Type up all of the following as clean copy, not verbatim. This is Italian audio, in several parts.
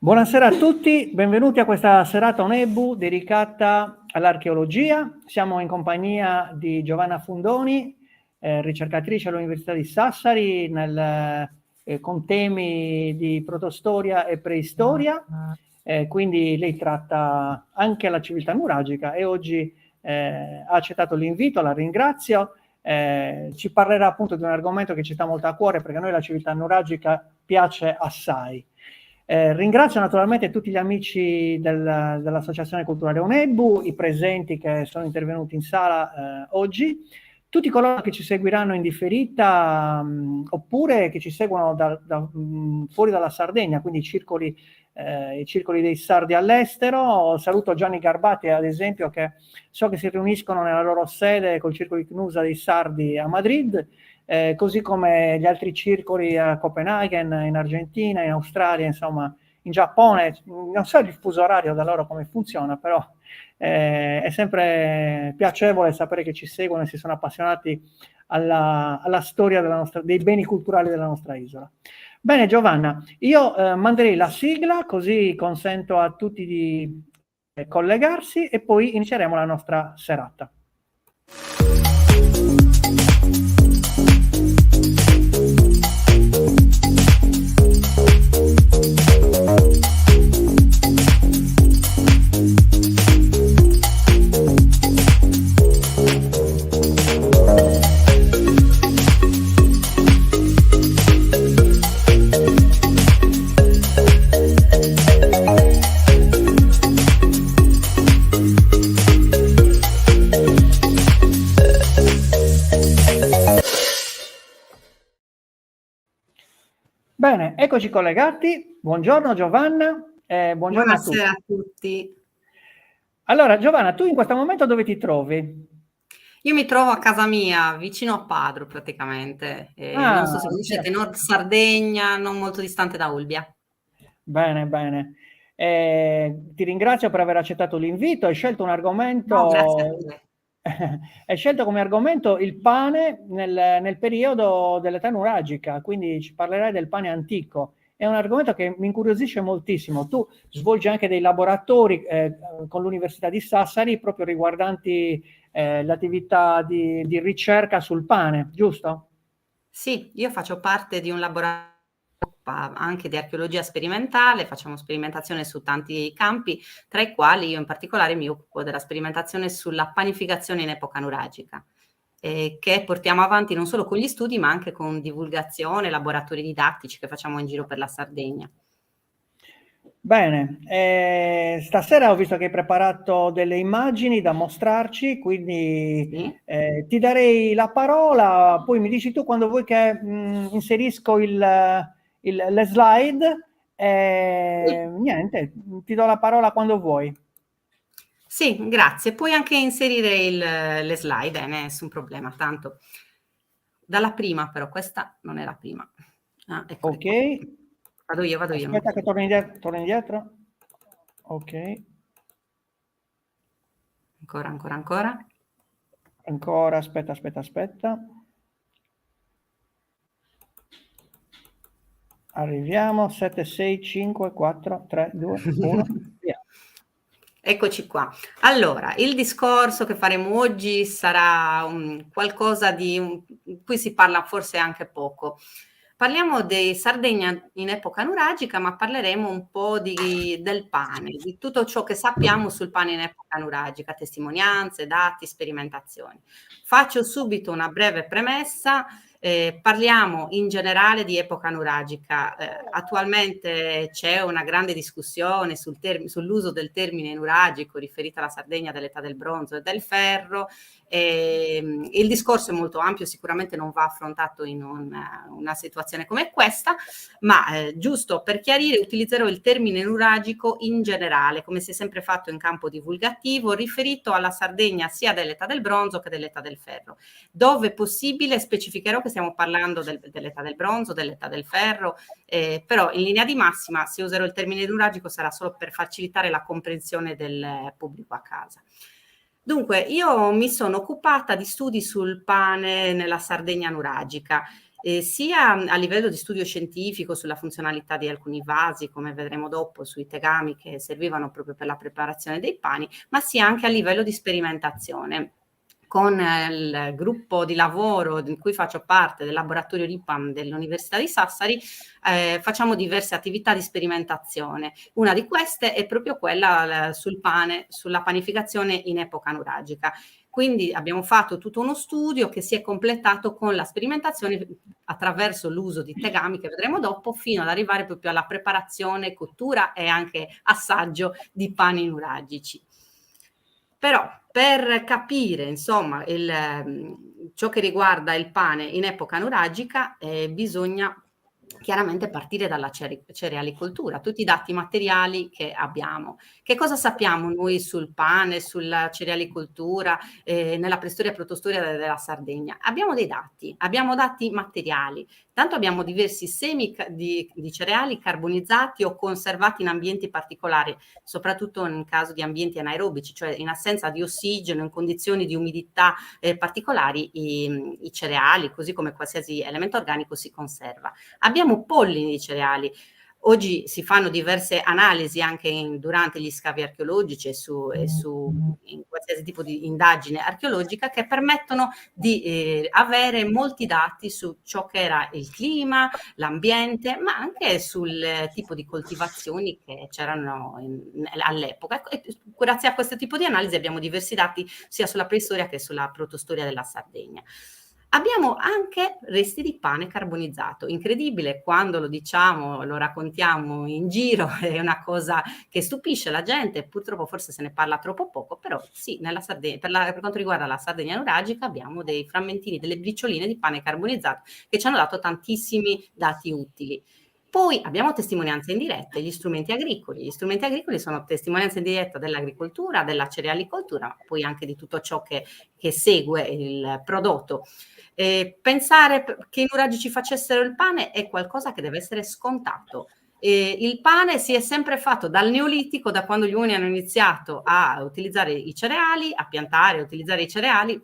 Buonasera a tutti, benvenuti a questa serata ONEBU dedicata all'archeologia. Siamo in compagnia di Giovanna Fundoni, ricercatrice all'Università di Sassari con temi di protostoria e preistoria, quindi lei tratta anche la civiltà nuragica e oggi ha accettato l'invito, la ringrazio. Ci parlerà appunto di un argomento che ci sta molto a cuore perché a noi la civiltà nuragica piace assai. Ringrazio naturalmente tutti gli amici dell'Associazione Culturale ONEBU, i presenti che sono intervenuti in sala oggi, tutti coloro che ci seguiranno in differita oppure che ci seguono fuori dalla Sardegna, quindi i circoli dei sardi all'estero. Saluto Gianni Garbati, ad esempio, che so che si riuniscono nella loro sede col circolo di Cnusa dei sardi a Madrid. Così come gli altri circoli a Copenaghen, in Argentina, in Australia, insomma, in Giappone. Non so il fuso orario da loro come funziona, però è sempre piacevole sapere che ci seguono e si sono appassionati alla storia dei beni culturali della nostra isola. Bene Giovanna, io manderei la sigla così consento a tutti di collegarsi e poi inizieremo la nostra serata. Bene, eccoci collegati. Buongiorno Giovanna, buongiorno Buonasera a tutti. Allora Giovanna, tu in questo momento dove ti trovi? Io mi trovo a casa mia, vicino a Padro praticamente. Non so se conoscete Nord Sardegna, non molto distante da Olbia. Bene, bene. Ti ringrazio per aver accettato l'invito. Hai scelto un argomento. No, grazie a te. Hai scelto come argomento il pane nel periodo dell'età nuragica, quindi ci parlerai del pane antico. È un argomento che mi incuriosisce moltissimo. Tu svolgi anche dei laboratori con l'Università di Sassari proprio riguardanti l'attività di ricerca sul pane, giusto? Sì, io faccio parte di un laboratorio anche di archeologia sperimentale, facciamo sperimentazione su tanti campi, tra i quali io in particolare mi occupo della sperimentazione sulla panificazione in epoca nuragica, che portiamo avanti non solo con gli studi ma anche con divulgazione, laboratori didattici che facciamo in giro per la Sardegna. Bene, stasera ho visto che hai preparato delle immagini da mostrarci, quindi Sì. ti darei la parola, poi mi dici tu quando vuoi che inserisco le slide, niente, ti do la parola quando vuoi. Sì, grazie. Puoi anche inserire le slide, nessun problema, tanto. Dalla prima però, questa non è la prima. Ah, eccole Ok. qua. Vado io. Aspetta che torno indietro. Ok. Ancora. Ancora, aspetta. Arriviamo, 7, 6, 5, 4, 3, 2, 1, via. Eccoci qua. Allora, il discorso che faremo oggi sarà qualcosa in cui si parla forse anche poco. Parliamo di Sardegna in epoca nuragica, ma parleremo un po' del pane, di tutto ciò che sappiamo sul pane in epoca nuragica, testimonianze, dati, sperimentazioni. Faccio subito una breve premessa. Parliamo in generale di epoca nuragica. Attualmente c'è una grande discussione sull'uso del termine nuragico riferito alla Sardegna dell'età del bronzo e del ferro. Il discorso è molto ampio, sicuramente non va affrontato in una situazione come questa, ma giusto per chiarire utilizzerò il termine nuragico in generale, come si è sempre fatto in campo divulgativo, riferito alla Sardegna sia dell'età del bronzo che dell'età del ferro. Dove possibile specificherò che stiamo parlando dell'età del bronzo, dell'età del ferro, però in linea di massima se userò il termine nuragico sarà solo per facilitare la comprensione del pubblico a casa. Dunque, io mi sono occupata di studi sul pane nella Sardegna nuragica sia a livello di studio scientifico sulla funzionalità di alcuni vasi, come vedremo dopo, sui tegami che servivano proprio per la preparazione dei pani, ma sia anche a livello di sperimentazione. Con il gruppo di lavoro di cui faccio parte, del laboratorio RIPAM dell'Università di Sassari, facciamo diverse attività di sperimentazione. Una di queste è proprio quella sul pane, sulla panificazione in epoca nuragica. Quindi abbiamo fatto tutto uno studio che si è completato con la sperimentazione attraverso l'uso di tegami, che vedremo dopo, fino ad arrivare proprio alla preparazione, cottura e anche assaggio di pani nuragici. Però per capire, insomma, ciò che riguarda il pane in epoca nuragica, bisogna chiaramente partire dalla cerealicoltura, tutti i dati materiali che abbiamo. Che cosa sappiamo noi sul pane, sulla cerealicoltura, nella preistoria e protostoria della Sardegna? Abbiamo dati materiali. Tanto abbiamo diversi semi di cereali carbonizzati o conservati in ambienti particolari, soprattutto in caso di ambienti anaerobici, cioè in assenza di ossigeno, in condizioni di umidità particolari, i cereali, così come qualsiasi elemento organico, si conserva. Abbiamo pollini di cereali. Oggi si fanno diverse analisi anche durante gli scavi archeologici in qualsiasi tipo di indagine archeologica, che permettono di avere molti dati su ciò che era il clima, l'ambiente, ma anche sul tipo di coltivazioni che c'erano all'epoca. E grazie a questo tipo di analisi abbiamo diversi dati sia sulla preistoria che sulla protostoria della Sardegna. Abbiamo anche resti di pane carbonizzato. Incredibile, quando lo diciamo, lo raccontiamo in giro, è una cosa che stupisce la gente, purtroppo forse se ne parla troppo poco, però sì, nella Sardegna, per quanto riguarda la Sardegna nuragica, abbiamo dei frammentini, delle bricioline di pane carbonizzato che ci hanno dato tantissimi dati utili. Poi abbiamo testimonianze indirette, gli strumenti agricoli. Gli strumenti agricoli sono testimonianza indiretta dell'agricoltura, della cerealicoltura, ma poi anche di tutto ciò che segue il prodotto. Pensare che i nuragici facessero il pane è qualcosa che deve essere scontato. Il pane si è sempre fatto dal Neolitico, da quando gli uomini hanno iniziato a utilizzare i cereali, a piantare, a utilizzare i cereali.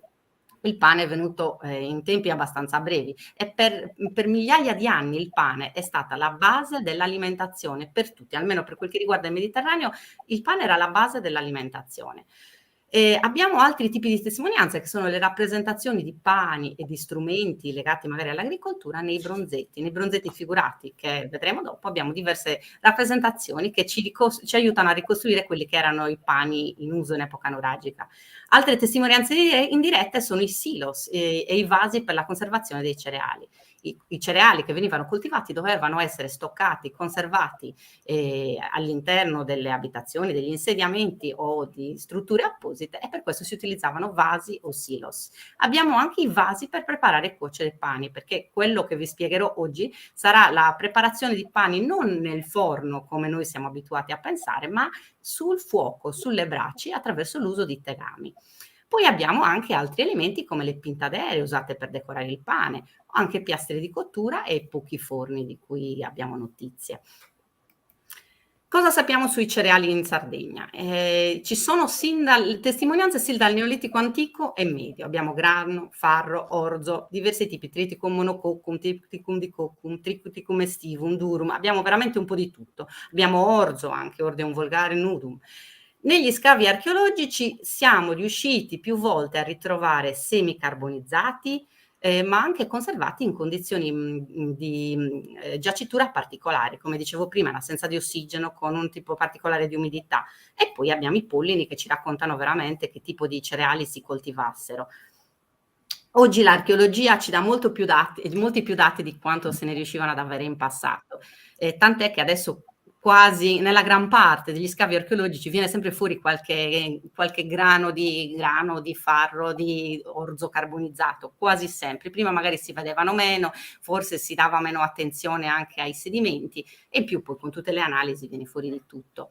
Il pane è venuto in tempi abbastanza brevi e per migliaia di anni il pane è stata la base dell'alimentazione per tutti, almeno per quel che riguarda il Mediterraneo, il pane era la base dell'alimentazione. Abbiamo altri tipi di testimonianze, che sono le rappresentazioni di pani e di strumenti legati magari all'agricoltura nei bronzetti figurati che vedremo dopo. Abbiamo diverse rappresentazioni che ci aiutano a ricostruire quelli che erano i pani in uso in epoca nuragica. Altre testimonianze indirette sono i silos e i vasi per la conservazione dei cereali. I cereali che venivano coltivati dovevano essere stoccati, conservati all'interno delle abitazioni, degli insediamenti o di strutture apposite, e per questo si utilizzavano vasi o silos. Abbiamo anche i vasi per preparare e cuocere pani, perché quello che vi spiegherò oggi sarà la preparazione di pani non nel forno come noi siamo abituati a pensare, ma sul fuoco, sulle braci, attraverso l'uso di tegami. Poi abbiamo anche altri elementi come le pintadere usate per decorare il pane, o anche piastre di cottura e pochi forni di cui abbiamo notizie. Cosa sappiamo sui cereali in Sardegna? Ci sono testimonianze sin dal Neolitico antico e medio. Abbiamo grano, farro, orzo, diversi tipi, triticum monococcum, triticum dicoccum, triticum estivum, durum. Abbiamo veramente un po' di tutto. Abbiamo orzo anche, ordeum volgare nudum. Negli scavi archeologici siamo riusciti più volte a ritrovare semi carbonizzati, ma anche conservati in condizioni di giacitura particolari, come dicevo prima, in assenza di ossigeno, con un tipo particolare di umidità. E poi abbiamo i pollini che ci raccontano veramente che tipo di cereali si coltivassero. Oggi l'archeologia ci dà molti più dati di quanto se ne riuscivano ad avere in passato, tant'è che adesso quasi nella gran parte degli scavi archeologici viene sempre fuori qualche grano di farro, di orzo carbonizzato, quasi sempre. Prima magari si vedevano meno, forse si dava meno attenzione anche ai sedimenti, e in più poi con tutte le analisi viene fuori di tutto.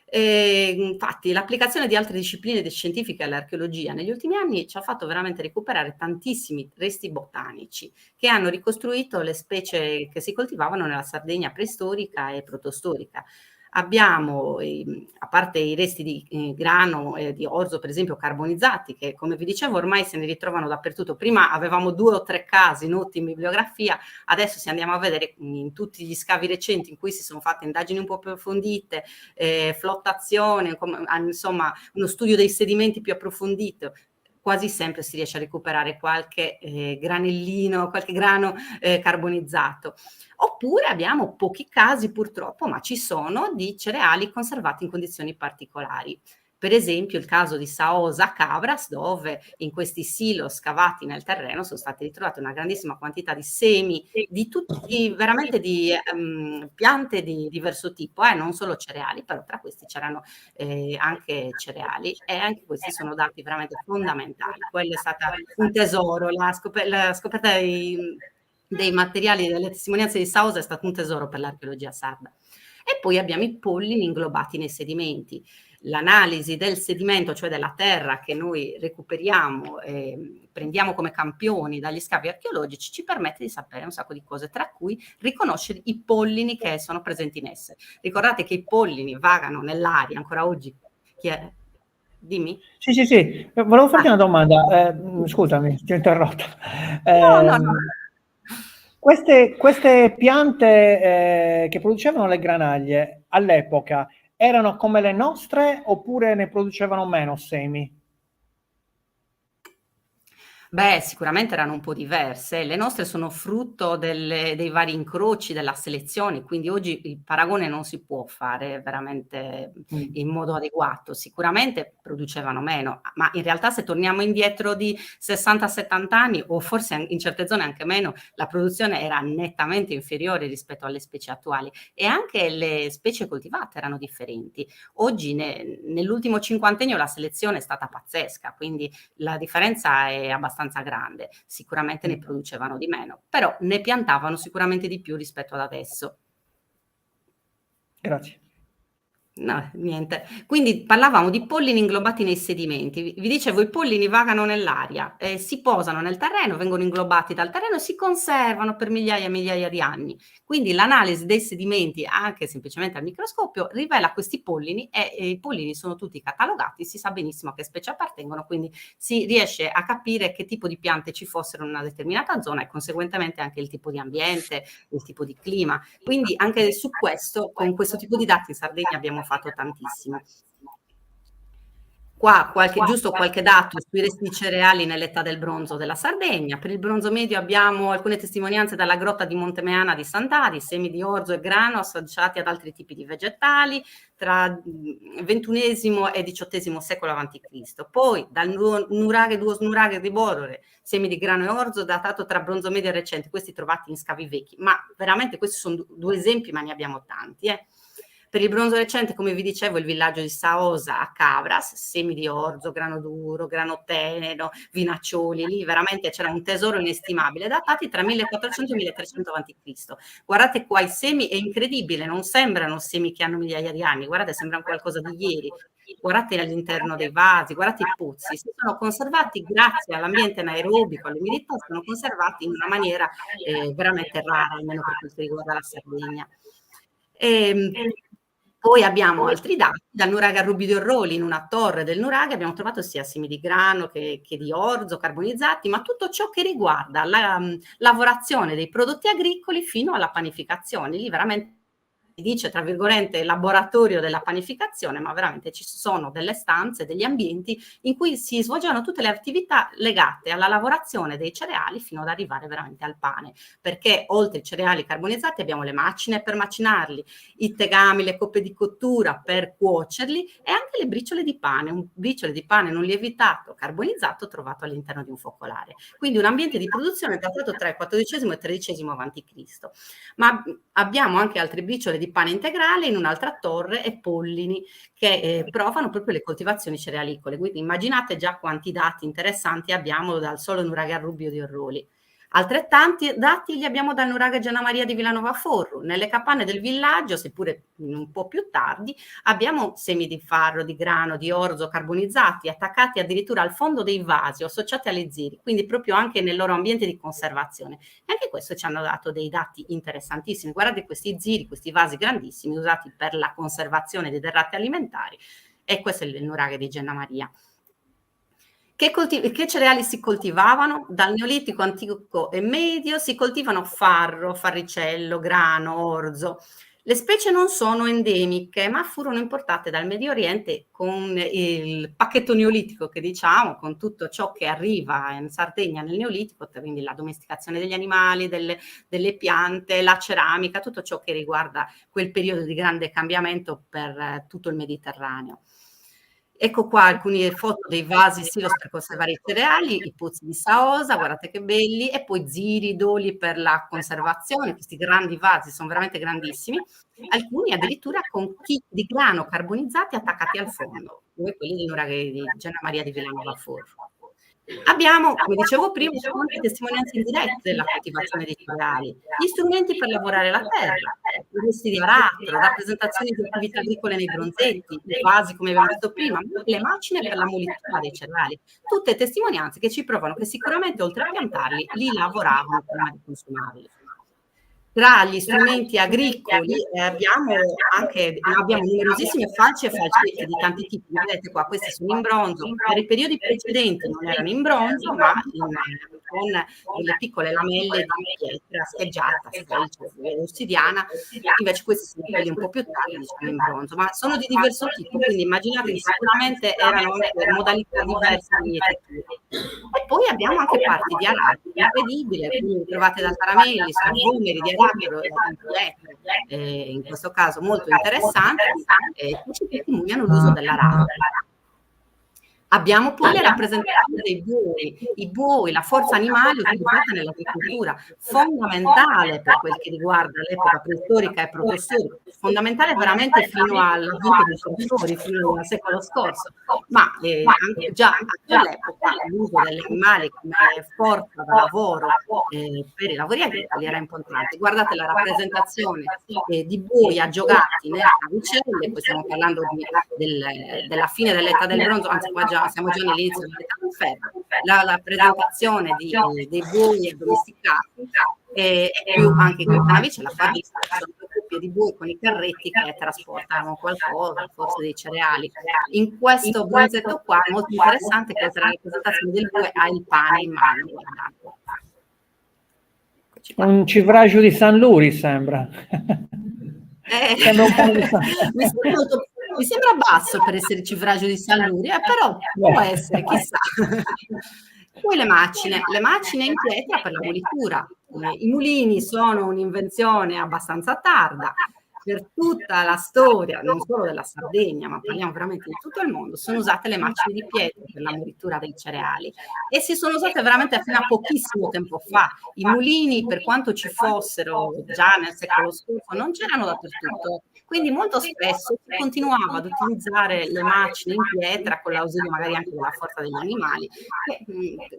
Infatti l'applicazione di altre discipline scientifiche all'archeologia negli ultimi anni ci ha fatto veramente recuperare tantissimi resti botanici che hanno ricostruito le specie che si coltivavano nella Sardegna preistorica e protostorica. abbiamo, a parte i resti di grano e di orzo, per esempio, carbonizzati, che come vi dicevo ormai se ne ritrovano dappertutto. Prima avevamo 2 o 3 casi noti in bibliografia, adesso se andiamo a vedere in tutti gli scavi recenti in cui si sono fatte indagini un po' più approfondite, flottazione, insomma uno studio dei sedimenti più approfondito, quasi sempre si riesce a recuperare qualche granellino, qualche grano carbonizzato. Oppure abbiamo pochi casi purtroppo, ma ci sono, di cereali conservati in condizioni particolari. Per esempio il caso di Saosa Cabras, dove in questi silo scavati nel terreno sono state ritrovate una grandissima quantità di semi di tutti, veramente di piante di diverso tipo, non solo cereali, però tra questi c'erano anche cereali, e anche questi sono dati veramente fondamentali. Quello è stata un tesoro, la scoperta dei materiali, delle testimonianze di Saosa è stato un tesoro per l'archeologia sarda. E poi abbiamo i pollini inglobati nei sedimenti. L'analisi del sedimento, cioè della terra che noi recuperiamo e prendiamo come campioni dagli scavi archeologici, ci permette di sapere un sacco di cose, tra cui riconoscere i pollini che sono presenti in esse. Ricordate che i pollini vagano nell'aria ancora oggi. Dimmi. Sì. Volevo farti una domanda. Scusami, ti ho interrotto. No. Queste piante che producevano le granaglie all'epoca erano come le nostre oppure ne producevano meno semi? Beh, sicuramente erano un po' diverse. Le nostre sono frutto dei vari incroci della selezione, quindi oggi il paragone non si può fare veramente in modo adeguato. Sicuramente producevano meno, ma in realtà se torniamo indietro di 60-70 anni, o forse in certe zone anche meno, la produzione era nettamente inferiore rispetto alle specie attuali, e anche le specie coltivate erano differenti. Oggi nell'ultimo cinquantennio la selezione è stata pazzesca, quindi la differenza è abbastanza grande. Sicuramente ne producevano di meno, però ne piantavano sicuramente di più rispetto ad adesso. Grazie. No, niente. Quindi parlavamo di pollini inglobati nei sedimenti. Vi dicevo, i pollini vagano nell'aria, si posano nel terreno, vengono inglobati dal terreno e si conservano per migliaia e migliaia di anni. Quindi l'analisi dei sedimenti, anche semplicemente al microscopio, rivela questi pollini, e i pollini sono tutti catalogati, si sa benissimo a che specie appartengono, quindi si riesce a capire che tipo di piante ci fossero in una determinata zona e conseguentemente anche il tipo di ambiente, il tipo di clima. Quindi anche su questo, con questo tipo di dati in Sardegna abbiamo fatto tantissimo. Qua giusto qualche dato sui resti di cereali nell'età del bronzo della Sardegna. Per il bronzo medio abbiamo alcune testimonianze dalla grotta di Montemeana di Sant'Adi, semi di orzo e grano associati ad altri tipi di vegetali tra XXI e XVIII secolo a.C. Poi dal nuraghe, duos nuraghe di Borore, semi di grano e orzo datato tra bronzo medio e recente, questi trovati in scavi vecchi. Ma veramente questi sono due esempi, ma ne abbiamo tanti. Per il bronzo recente, come vi dicevo, il villaggio di Saosa a Cabras, semi di orzo, grano duro, grano tenero, vinaccioli, lì veramente c'era un tesoro inestimabile, datati tra 1400 e 1300 a.C. Guardate qua i semi, è incredibile, non sembrano semi che hanno migliaia di anni, guardate, sembrano qualcosa di ieri. Guardate all'interno dei vasi, guardate i pozzi, si sono conservati grazie all'ambiente anaerobico, all'umidità, sono conservati in una maniera veramente rara, almeno per quanto riguarda la Sardegna. Poi abbiamo altri dati, dal nuraghe a Rubi di Orroli, in una torre del nuraghe abbiamo trovato sia semi di grano che di orzo carbonizzati, ma tutto ciò che riguarda la lavorazione dei prodotti agricoli fino alla panificazione. Lì veramente si dice, tra virgolette, laboratorio della panificazione, ma veramente ci sono delle stanze, degli ambienti in cui si svolgevano tutte le attività legate alla lavorazione dei cereali fino ad arrivare veramente al pane, perché oltre ai cereali carbonizzati abbiamo le macine per macinarli, i tegami, le coppe di cottura per cuocerli e anche le briciole di pane, un briciole di pane non lievitato, carbonizzato, trovato all'interno di un focolare. Quindi un ambiente di produzione datato tra il XIV e il XIII a.C. Ma abbiamo anche altre briciole di pane integrale in un'altra torre e pollini che provano proprio le coltivazioni cerealicole. Quindi immaginate già quanti dati interessanti abbiamo dal solo nuraghe a Rubbio di Orroli. Altrettanti dati li abbiamo dal nuraghe Gianna Maria di Villanova Forru. Nelle capanne del villaggio, seppure un po' più tardi, abbiamo semi di farro, di grano, di orzo carbonizzati, attaccati addirittura al fondo dei vasi o associati alle ziri, quindi proprio anche nel loro ambiente di conservazione. E anche questo ci hanno dato dei dati interessantissimi. Guardate questi ziri, questi vasi grandissimi usati per la conservazione dei derrate alimentari. E questo è il nuraghe di Gianna Maria. Che cereali si coltivavano? Dal Neolitico antico e medio si coltivano farro, farricello, grano, orzo. Le specie non sono endemiche, ma furono importate dal Medio Oriente con il pacchetto neolitico, che diciamo, con tutto ciò che arriva in Sardegna nel Neolitico, quindi la domesticazione degli animali, delle piante, la ceramica, tutto ciò che riguarda quel periodo di grande cambiamento per tutto il Mediterraneo. Ecco qua alcune foto dei vasi silos per conservare i cereali, i pozzi di Saosa, guardate che belli, e poi ziri, doli per la conservazione, questi grandi vasi sono veramente grandissimi, alcuni addirittura con chicchi di grano carbonizzati attaccati al fondo, come quelli di nuraghe di Gianna Maria di Villanova Forru. Abbiamo, come dicevo prima, anche testimonianze indirette della coltivazione dei cereali, gli strumenti per lavorare la terra, i resti di aratro, rappresentazioni di attività agricole nei bronzetti, i vasi come abbiamo detto prima, le macine per la molitura dei cereali, tutte testimonianze che ci provano che sicuramente oltre a piantarli li lavoravano prima di consumarli. Tra gli strumenti agricoli abbiamo numerosissime falci e falcetti di tanti tipi. Vedete qua, questi sono in bronzo. Per i periodi precedenti non erano in bronzo, ma con delle piccole lamelle di pietra scheggiata, sfelcia, ossidiana. Invece questi sono quelli un po' più tardi, diciamo in bronzo, ma sono di diverso tipo, quindi immaginate che sicuramente erano anche modalità diverse di etichetta. E poi abbiamo anche parti di aratro, incredibile, quindi trovate da caramelli, sono vomeri di aratro, in questo caso molto interessanti, che ci testimoniano l'uso dell'aratro. Abbiamo poi le rappresentazioni dei buoi, i buoi, la forza animale utilizzata nell'agricoltura, fondamentale per quel che riguarda l'epoca preistorica e protostorica, fondamentale veramente fino all'avvento dei trattori, fino al secolo scorso, ma anche già all'epoca l'uso degli animali come forza da lavoro per i lavori agricoli era importante. Guardate la rappresentazione di buoi aggiogati nelle navicelle, poi stiamo parlando della fine dell'età del bronzo, anzi qua siamo già nell'inizio dell'età del ferro, la presentazione dei buoi addomesticati e più anche in questa navicella sono due coppie di buoi con i carretti che trasportano qualcosa, forse dei cereali. In questo bronzetto qua è molto interessante che oltre alla rappresentazione del bue ha il pane in mano, guardate. Un cifraggio di San Luri sembra. Sembra un po' mi sembra basso per essere cifraggio di San Luri, però può essere, chissà. Poi le macine in pietra per la molitura. I mulini sono un'invenzione abbastanza tarda. Per tutta la storia, non solo della Sardegna, ma parliamo veramente di tutto il mondo, sono usate le macine di pietra per la molitura dei cereali e si sono usate veramente fino a pochissimo tempo fa. I mulini, per quanto ci fossero già nel secolo scorso, non c'erano dappertutto, quindi molto spesso si continuava ad utilizzare le macine in pietra con l'ausilio magari anche della forza degli animali, che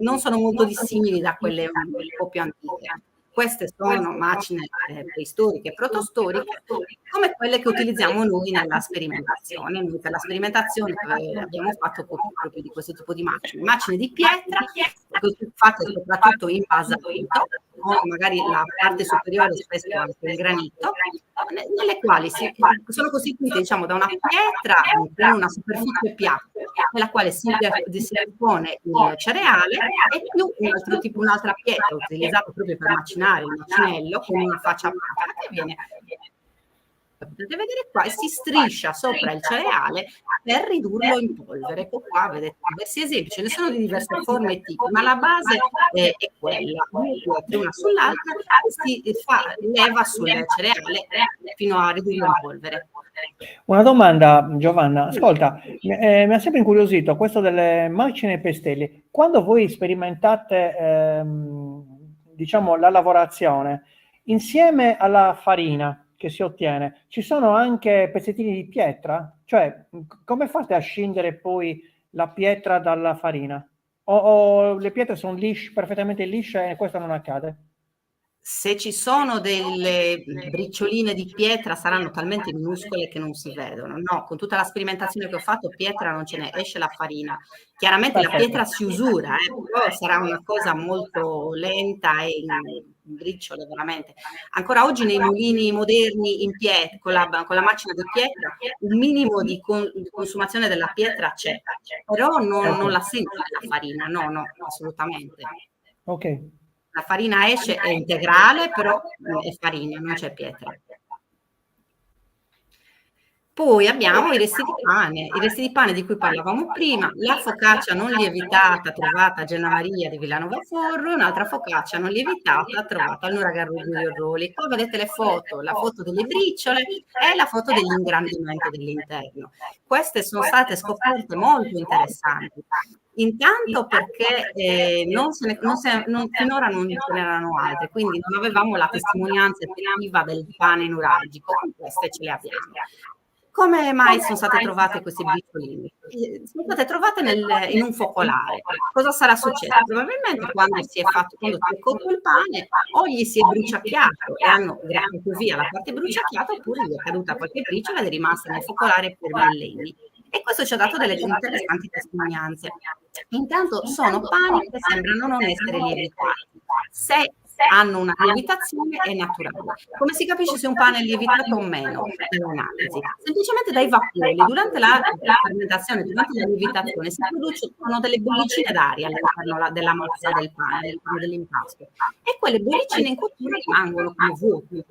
non sono molto dissimili da quelle un po' più antiche. Queste sono macine preistoriche e protostoriche, come quelle che utilizziamo noi nella sperimentazione. Noi per la sperimentazione abbiamo fatto proprio di questo tipo di macine di pietra, fatte soprattutto in basalto, o magari la parte superiore spesso anche il granito, nelle quali sono costituite, diciamo, da una pietra con una superficie piatta, nella quale si depone il cereale e più un'altra pietra utilizzata proprio per macinare il macinello con una faccia piatta che viene, potete vedere qua, e si striscia sopra il cereale per ridurlo in polvere. Ecco qua, vedete diversi esempi, ce ne sono di diverse forme e tipi, ma la base è quella, una sull'altra, si fa leva sul cereale fino a ridurlo in polvere. Una domanda, Giovanna, ascolta, mi ha sempre incuriosito questo delle macine e pestelli. Quando voi sperimentate, diciamo, la lavorazione, insieme alla farina che si ottiene, ci sono anche pezzettini di pietra? Cioè, come fate a scindere poi la pietra dalla farina? o le pietre sono perfettamente lisce e questo non accade? Se ci sono delle bricioline di pietra saranno talmente minuscole che non si vedono. No, con tutta la sperimentazione che ho fatto, pietra non ce n'è, esce la farina. Chiaramente la pietra si usura, però sarà una cosa molto lenta e in briciole veramente. Ancora oggi nei mulini moderni in pietra, con la macina di pietra, un minimo di consumazione della pietra c'è, però non la senti la farina, no, assolutamente. Ok. La farina esce, è integrale, però è farina, non c'è pietra. Poi abbiamo i resti di pane di cui parlavamo prima, la focaccia non lievitata trovata a Genna Maria di Villanova Forro, un'altra focaccia non lievitata trovata al Nuragarrubio di Orroli. Qua vedete le foto, la foto delle briciole e la foto dell'ingrandimento dell'interno. Queste sono state scoperte molto interessanti. Intanto perché finora non ce n'erano altre, quindi non avevamo la testimonianza effettiva del pane nuragico, queste ce le abbiamo. Come mai sono state trovate queste bricioline? Sono state trovate in un focolare. Cosa sarà successo? Probabilmente quando si è cotto il pane o gli si è bruciacchiato e hanno grattato via la parte bruciacchiata, oppure gli è caduta qualche briciola ed è rimasta nel focolare per millenni. E questo ci ha dato delle interessanti testimonianze. Intanto sono pani che sembrano non essere lievitati. Se hanno una lievitazione è naturale. Come si capisce se un pane è lievitato o meno? Dall'analisi. Semplicemente dai vapori. Durante la fermentazione, durante la lievitazione, si producono delle bollicine d'aria all'interno della massa del pane, all'interno dell'impasto. E quelle bollicine in cottura rimangono come vuote.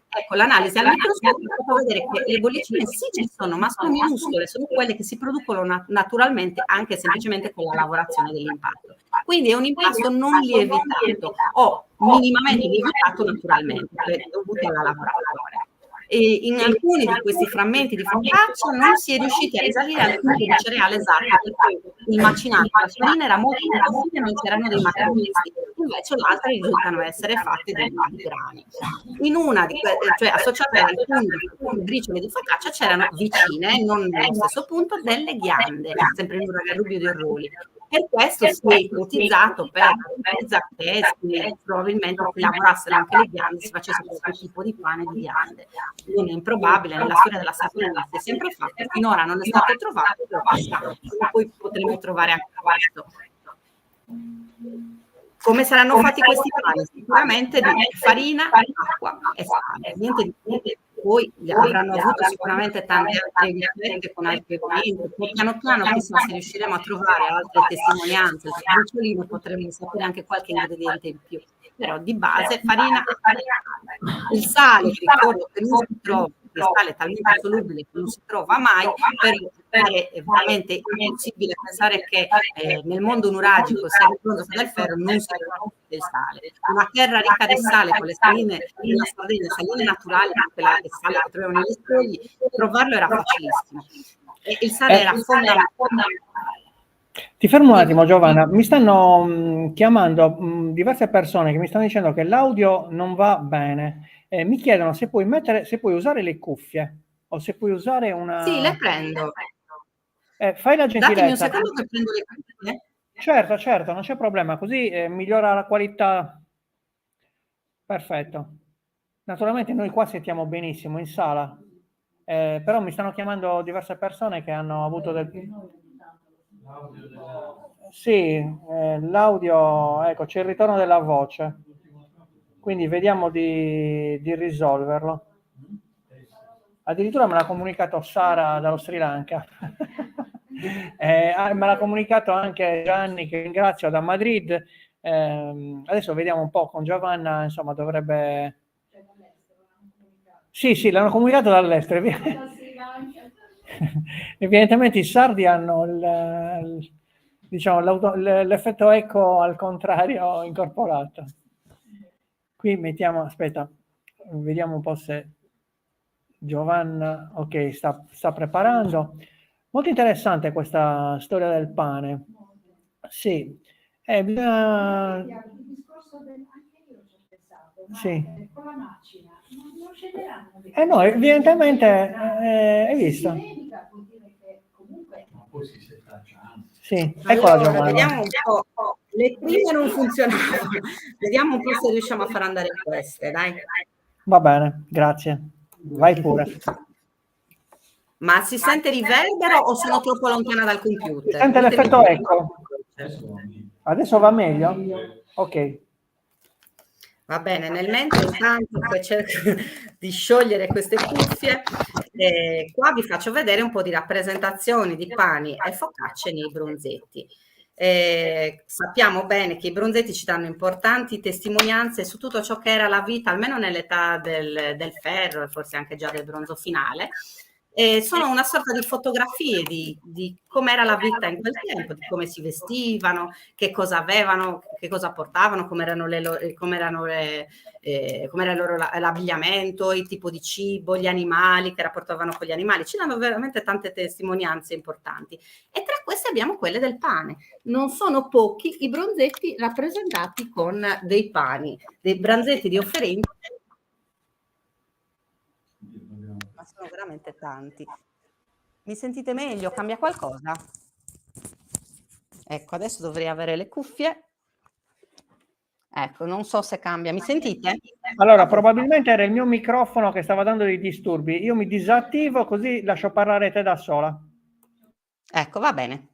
Ecco, l'analisi al microscopio fa vedere che le bollicine sì ci sono, ma sono minuscole, sono quelle che si producono naturalmente anche semplicemente con la lavorazione dell'impasto. Quindi è un impasto non lievitato o minimamente lievitato naturalmente, dovuto alla lavorazione. E in alcuni di questi frammenti di focaccia non si è riusciti a risalire al tipo di cereale esatto, perché il macinato, la farina era molto più e non c'erano dei macrolisti, invece le altre risultano essere fatte di grani. In una cioè associate ad alcune briciole di focaccia c'erano vicine, non nello stesso punto, delle ghiande, sempre in un Nuragarrubio di Orroli. Per questo si è ipotizzato per che probabilmente si lavorassero anche le ghiande, si facesse questo tipo di pane di ghiande. Non è improbabile, nella storia della Sardegna si è sempre fatto, finora non è stato trovato, però poi potremo trovare anche questo. Come saranno fatti questi pani? Sicuramente di farina, acqua e sale, niente di più. Poi avranno avuto sicuramente tante altre ricette con altri eventi, poi piano piano chissà se riusciremo a trovare altre testimonianze, il briciolino potremo sapere anche qualche ingrediente in più, però di base farina e sale. Il sale, che ricordo che non si trova, il sale è talmente solubile che non si trova mai, però è veramente impossibile pensare che nel mondo nuragico sia il bronzo che del ferro non si trova del sale. Una terra ricca di sale con le saline della Sardegna, saline naturali, quella del sale che troviamo negli scogli, trovarlo era facilissimo. E il sale era fondamentale. Ti fermo un attimo, Giovanna. Mi stanno chiamando diverse persone che mi stanno dicendo che l'audio non va bene. Mi chiedono se puoi usare le cuffie o se puoi usare una... Sì, le prendo. Fai la gentilezza. Datemi un secondo che prendo le cuffie. Certo, non c'è problema, così migliora la qualità. Perfetto. Naturalmente noi qua sentiamo benissimo in sala, però mi stanno chiamando diverse persone che hanno avuto del... Sì, l'audio, ecco, c'è il ritorno della voce, quindi vediamo di risolverlo. Addirittura me l'ha comunicato Sara dallo Sri Lanka. Me l'ha comunicato anche Gianni, che ringrazio, da Madrid. Adesso vediamo un po' con Giovanna, insomma, dovrebbe... Sì, l'hanno comunicato dall'estero. Evidentemente i sardi hanno l'effetto eco al contrario incorporato. Qui mettiamo, aspetta, vediamo un po' se Giovanna, ok, sta preparando. Molto interessante questa storia del pane. Sì, bisogna... Sì. No, evidentemente hai visto. Sì, eccola Allora, Giovanna. vediamo un po'. Le prime non funzionavano. Vediamo un po' se riusciamo a far andare queste, dai. Va bene, grazie. Vai pure. Ma si sente riverbero o sono troppo lontana dal Si computer? sente Ditemi l'effetto voi. eco? Adesso va meglio? Ok. Va bene, nel mentre intanto che cerco di sciogliere queste cuffie, qua vi faccio vedere un po' di rappresentazioni di pani e focacce nei bronzetti. Sappiamo bene che i bronzetti ci danno importanti testimonianze su tutto ciò che era la vita, almeno nell'età del ferro e forse anche già del bronzo finale. Sono una sorta di fotografie di com'era la vita in quel tempo, di come si vestivano, che cosa avevano, che cosa portavano, come erano come era il loro l'abbigliamento, il tipo di cibo, gli animali che rapportavano con gli animali. Ci danno veramente tante testimonianze importanti. E tra queste abbiamo quelle del pane. Non sono pochi i bronzetti rappresentati con dei pani, dei bronzetti di offerenti, ma sono veramente tanti. Mi sentite meglio? Cambia qualcosa? Ecco, adesso dovrei avere le cuffie. Ecco, non so se cambia. Mi sentite? Allora, probabilmente era il mio microfono che stava dando dei disturbi. Io mi disattivo così lascio parlare te da sola. Ecco, va bene.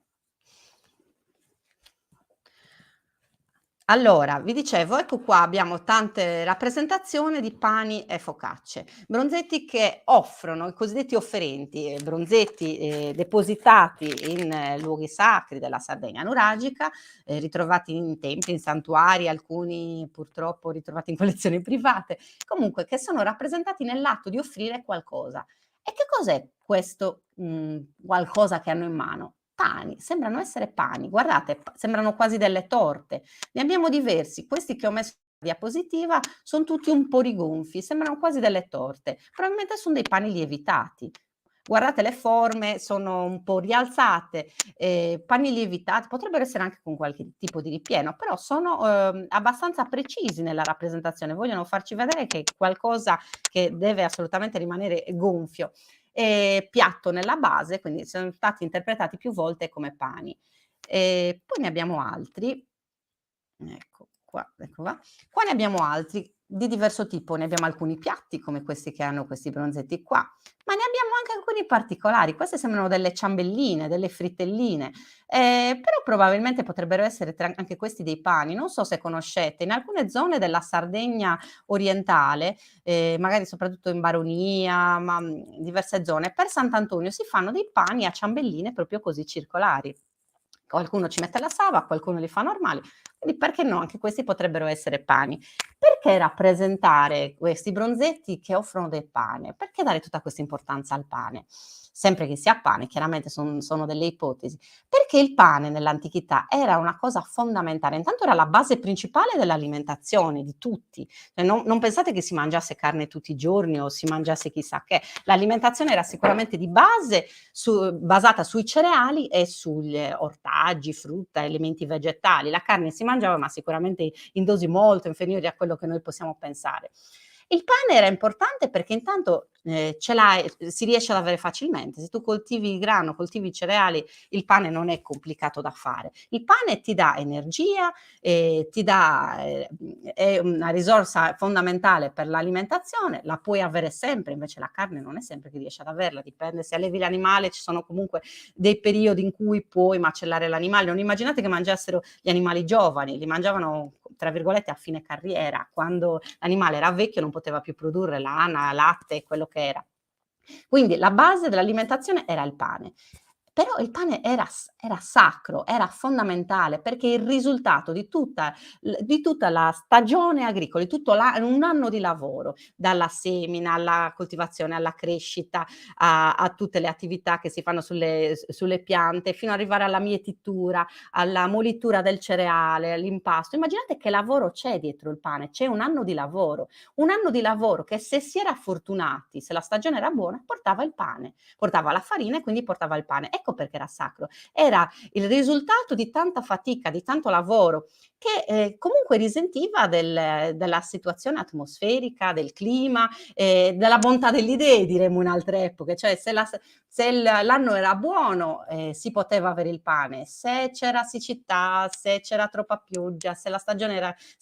Allora, vi dicevo, ecco qua abbiamo tante rappresentazioni di pani e focacce, bronzetti che offrono, i cosiddetti offerenti, bronzetti depositati in luoghi sacri della Sardegna nuragica, ritrovati in templi, in santuari, alcuni purtroppo ritrovati in collezioni private, comunque che sono rappresentati nell'atto di offrire qualcosa. E che cos'è questo qualcosa che hanno in mano? Pani, sembrano essere pani, guardate, sembrano quasi delle torte. Ne abbiamo diversi, questi che ho messo in diapositiva sono tutti un po' rigonfi, sembrano quasi delle torte, probabilmente sono dei pani lievitati. Guardate le forme, sono un po' rialzate, pani lievitati, potrebbero essere anche con qualche tipo di ripieno, però sono abbastanza precisi nella rappresentazione, vogliono farci vedere che è qualcosa che deve assolutamente rimanere gonfio. Piatto nella base, quindi sono stati interpretati più volte come pani. Poi ne abbiamo altri, ecco qua. Qua ne abbiamo altri di diverso tipo, ne abbiamo alcuni piatti come questi che hanno questi bronzetti qua, ma ne abbiamo anche alcuni particolari. Queste sembrano delle ciambelline, delle frittelline, però probabilmente potrebbero essere anche questi dei pani. Non so se conoscete, in alcune zone della Sardegna orientale, magari soprattutto in Baronia, ma in diverse zone, per Sant'Antonio si fanno dei pani a ciambelline proprio così circolari. Qualcuno ci mette la sava, qualcuno li fa normali, quindi perché no, anche questi potrebbero essere pani. Perché rappresentare questi bronzetti che offrono del pane? Perché dare tutta questa importanza al pane? Sempre che sia pane, chiaramente sono delle ipotesi. Perché il pane nell'antichità era una cosa fondamentale, intanto era la base principale dell'alimentazione di tutti. Non pensate che si mangiasse carne tutti i giorni o si mangiasse chissà che. L'alimentazione era sicuramente di base, basata sui cereali e sugli ortaggi, frutta, elementi vegetali. La carne si mangiava, ma sicuramente in dosi molto inferiori a quello che noi possiamo pensare. Il pane era importante perché intanto si riesce ad avere facilmente. Se tu coltivi il grano, coltivi i cereali, il pane non è complicato da fare. Il pane ti dà energia, è una risorsa fondamentale per l'alimentazione, la puoi avere sempre, invece la carne non è sempre che riesci ad averla, dipende se allevi l'animale, ci sono comunque dei periodi in cui puoi macellare l'animale. Non immaginate che mangiassero gli animali giovani, li mangiavano tra virgolette a fine carriera, quando l'animale era vecchio non poteva più produrre lana, latte, quello che era. Quindi la base dell'alimentazione era il pane. Però il pane era sacro, era fondamentale, perché il risultato di tutta la stagione agricola, di tutto un anno di lavoro, dalla semina alla coltivazione, alla crescita, a tutte le attività che si fanno sulle piante, fino ad arrivare alla mietitura, alla molitura del cereale, all'impasto. Immaginate che lavoro c'è dietro il pane, c'è un anno di lavoro che se si era fortunati, se la stagione era buona, portava il pane, portava la farina e quindi portava il pane. E Ecco perché era sacro. Era il risultato di tanta fatica, di tanto lavoro, che comunque risentiva della situazione atmosferica, del clima, della bontà delle idee, diremmo in altre epoche. Cioè se l'anno era buono, si poteva avere il pane, se c'era siccità, se c'era troppa pioggia, se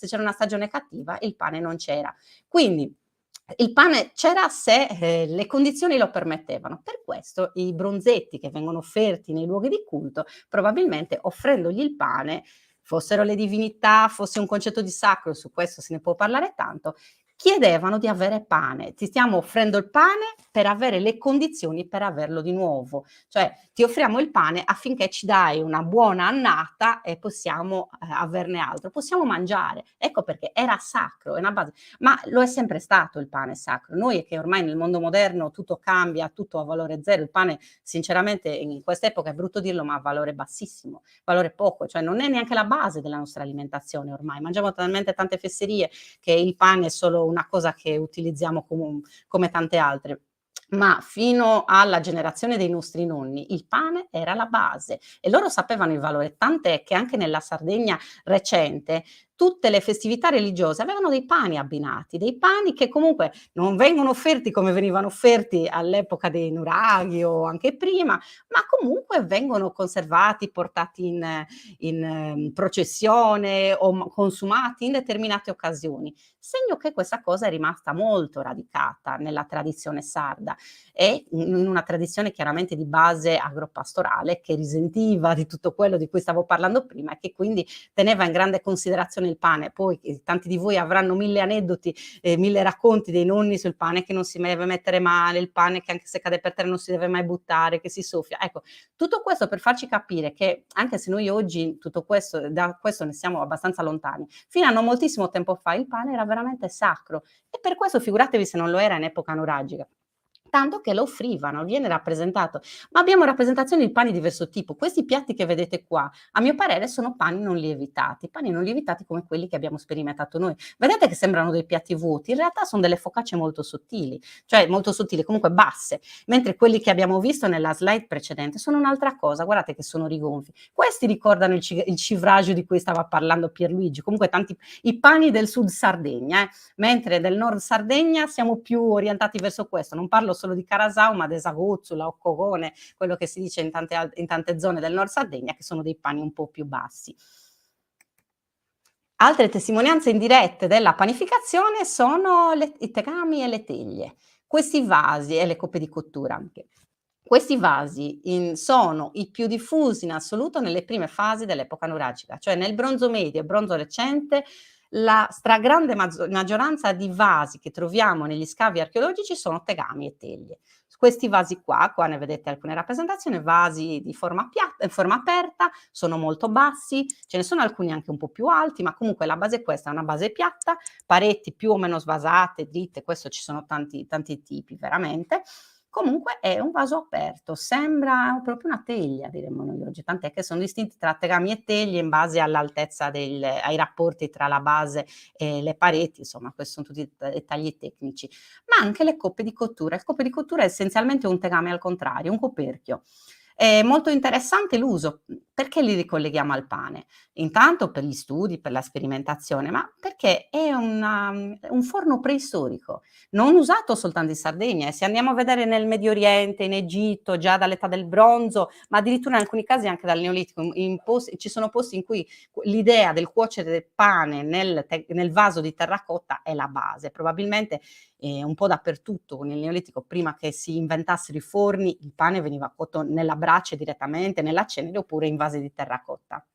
c'era una stagione cattiva, il pane non c'era. Quindi il pane c'era se le condizioni lo permettevano. Per questo i bronzetti che vengono offerti nei luoghi di culto, probabilmente offrendogli il pane, fossero le divinità, fosse un concetto di sacro, su questo se ne può parlare tanto, chiedevano di avere pane. Ti stiamo offrendo il pane per avere le condizioni per averlo di nuovo. Cioè ti offriamo il pane affinché ci dai una buona annata e possiamo averne altro, possiamo mangiare. Ecco perché era sacro, è una base. Ma lo è sempre stato il pane sacro. Noi che ormai nel mondo moderno tutto cambia, tutto ha valore zero, il pane sinceramente in quest'epoca è brutto dirlo, ma ha valore bassissimo, valore poco, cioè non è neanche la base della nostra alimentazione ormai. Mangiamo talmente tante fesserie che il pane è solo una cosa che utilizziamo come tante altre. Ma fino alla generazione dei nostri nonni il pane era la base e loro sapevano il valore, tant'è che anche nella Sardegna recente tutte le festività religiose avevano dei pani abbinati, dei pani che comunque non vengono offerti come venivano offerti all'epoca dei nuraghi o anche prima, ma comunque vengono conservati, portati in processione o consumati in determinate occasioni, segno che questa cosa è rimasta molto radicata nella tradizione sarda e in una tradizione chiaramente di base agropastorale che risentiva di tutto quello di cui stavo parlando prima e che quindi teneva in grande considerazione il pane. Poi tanti di voi avranno 1000 aneddoti, 1000 racconti dei nonni sul pane che non si deve mettere male, il pane che anche se cade per terra non si deve mai buttare, che si soffia. Ecco, tutto questo per farci capire che anche se noi oggi tutto questo, da questo ne siamo abbastanza lontani, fino a non moltissimo tempo fa il pane era veramente sacro e per questo figuratevi se non lo era in epoca nuragica. Tanto che lo offrivano, viene rappresentato. Ma abbiamo rappresentazioni di pani di diverso tipo. Questi piatti che vedete qua, a mio parere, sono pani non lievitati come quelli che abbiamo sperimentato noi. Vedete che sembrano dei piatti vuoti, in realtà sono delle focacce molto sottili, cioè molto sottili, comunque basse, mentre quelli che abbiamo visto nella slide precedente sono un'altra cosa, guardate che sono rigonfi. Questi ricordano il civragio di cui stava parlando Pierluigi, comunque tanti i pani del sud Sardegna, mentre del nord Sardegna siamo più orientati verso questo, non parlo solo di Carasau, ma d'Esagozzula o Cogone, quello che si dice in tante zone del nord Sardegna, che sono dei pani un po' più bassi. Altre testimonianze indirette della panificazione sono i tegami e le teglie. Questi vasi e le coppe di cottura anche. Questi vasi sono i più diffusi in assoluto nelle prime fasi dell'epoca nuragica, cioè nel bronzo medio e bronzo recente la stragrande maggioranza di vasi che troviamo negli scavi archeologici sono tegami e teglie. Questi vasi qua ne vedete alcune rappresentazioni, vasi di forma aperta, sono molto bassi, ce ne sono alcuni anche un po' più alti, ma comunque la base è questa, è una base piatta, pareti più o meno svasate, dritte, questo ci sono tanti tipi veramente. Comunque è un vaso aperto, sembra proprio una teglia, diremmo noi oggi, tant'è che sono distinti tra tegami e teglie in base all'altezza ai rapporti tra la base e le pareti, insomma, questi sono tutti dettagli tecnici. Ma anche le coppe di cottura. Le coppe di cottura è essenzialmente un tegame al contrario, un coperchio. È molto interessante l'uso. Perché li ricolleghiamo al pane? Intanto per gli studi, per la sperimentazione, ma perché è un forno preistorico, non usato soltanto in Sardegna. E se andiamo a vedere nel Medio Oriente, in Egitto, già dall'età del bronzo, ma addirittura in alcuni casi anche dal Neolitico, ci sono posti in cui l'idea del cuocere del pane nel vaso di terracotta è la base. Probabilmente un po' dappertutto nel Neolitico, prima che si inventassero i forni, il pane veniva cotto nella brace direttamente, nella cenere oppure in vasi di terracotta.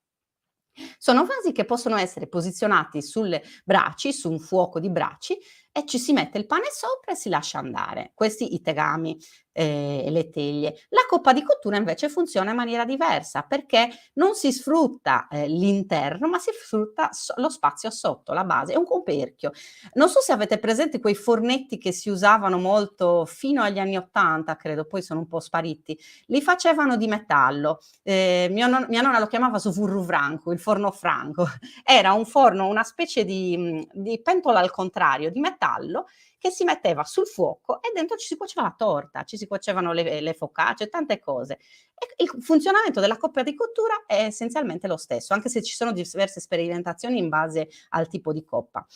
Sono vasi che possono essere posizionati sulle braci, su un fuoco di braci e ci si mette il pane sopra e si lascia andare. Questi i tegami e le teglie. La coppa di cottura invece funziona in maniera diversa perché non si sfrutta l'interno, ma si sfrutta lo spazio sotto, la base, è un coperchio. Non so se avete presente quei fornetti che si usavano molto fino agli anni '80, credo, poi sono un po' spariti. Li facevano di metallo. Mia nonna lo chiamava sofurru franco, il forno franco. Era un forno, una specie di pentola al contrario, di metallo, che si metteva sul fuoco e dentro ci si cuoceva la torta, ci si cuocevano le focacce, tante cose. E il funzionamento della coppa di cottura è essenzialmente lo stesso, anche se ci sono diverse sperimentazioni in base al tipo di coppa.